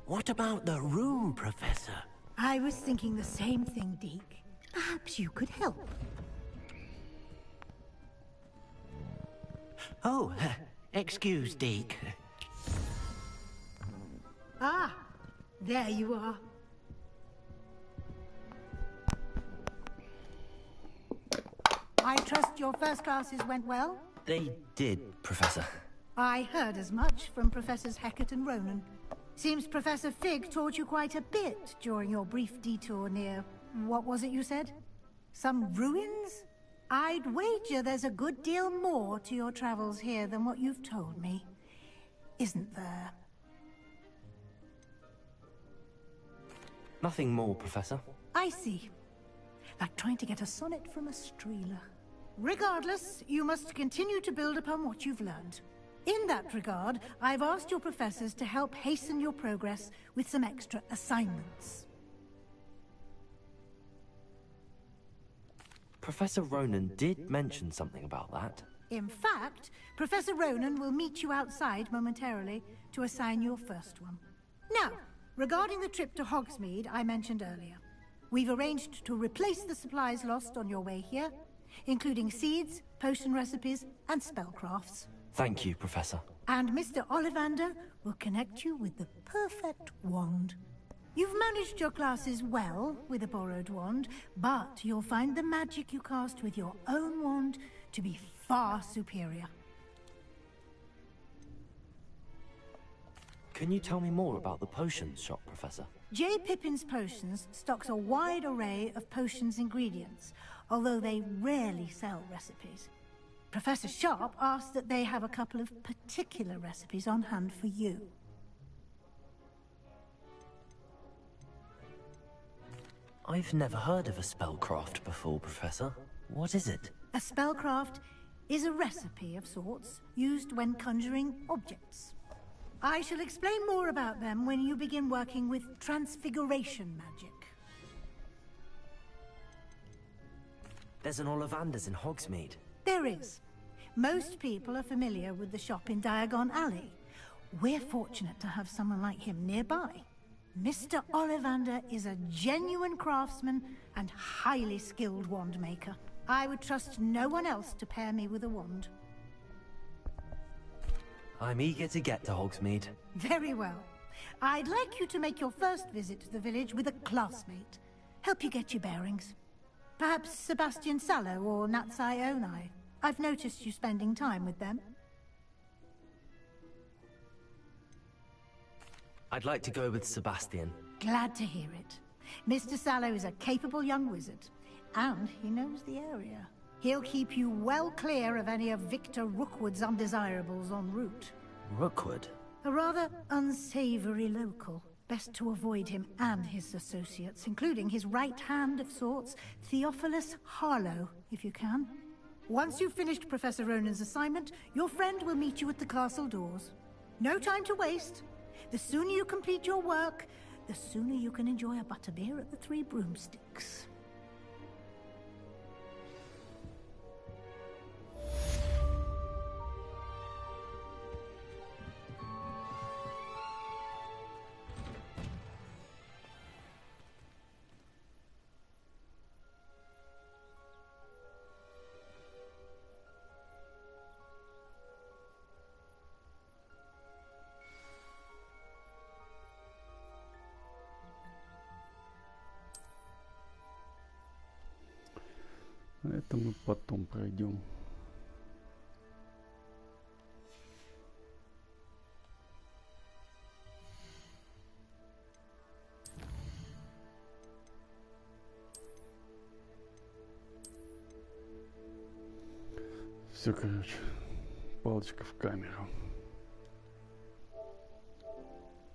What about the room, Professor? I was thinking the same thing, Deke. Perhaps you could help. Oh, excuse, Deke. Ah, there you are. I trust your first classes went well? They did, Professor. I heard as much from Professors Hecat and Ronan. Seems Professor Fig taught you quite a bit during your brief detour near... what was it you said? Some ruins? I'd wager there's a good deal more to your travels here than what you've told me. Isn't there? Nothing more, Professor. I see. Like trying to get a sonnet from a streeler. Regardless, you must continue to build upon what you've learned. In that regard, I've asked your professors to help hasten your progress with some extra assignments. Professor Ronan did mention something about that. In fact, Professor Ronan will meet you outside momentarily to assign your first one. Now, regarding the trip to Hogsmeade I mentioned earlier, we've arranged to replace the supplies lost on your way here, including seeds, potion recipes, and spellcrafts. Thank you, Professor. And Mr. Ollivander will connect you with the perfect wand. You've managed your classes well with a borrowed wand, but you'll find the magic you cast with your own wand to be far superior. Can you tell me more about the potions shop, Professor? J. Pippin's Potions stocks a wide array of potions ingredients, although they rarely sell recipes. Professor Sharp asked that they have a couple of particular recipes on hand for you. I've never heard of a spellcraft before, Professor. What is it? A spellcraft is a recipe of sorts used when conjuring objects. I shall explain more about them when you begin working with transfiguration magic. There's an Ollivander's in Hogsmeade. There is. Most people are familiar with the shop in Diagon Alley. We're fortunate to have someone like him nearby. Mr. Ollivander is a genuine craftsman and highly skilled wand maker. I would trust no one else to pair me with a wand. I'm eager to get to Hogsmeade. Very well. I'd like you to make your first visit to the village with a classmate. Help you get your bearings. Perhaps Sebastian Sallow or Natsai Onai. I've noticed you spending time with them. I'd like to go with Sebastian. Glad to hear it. Mr. Sallow is a capable young wizard, and he knows the area. He'll keep you well clear of any of Victor Rookwood's undesirables en route. Rookwood? A rather unsavory local. Best to avoid him and his associates, including his right hand of sorts, Theophilus Harlow, if you can. Once you've finished Professor Ronan's assignment, your friend will meet you at the castle doors. No time to waste. The sooner you complete your work, the sooner you can enjoy a butterbeer at the Three Broomsticks. Это мы потом пройдем. Все, короче, палочка в камеру.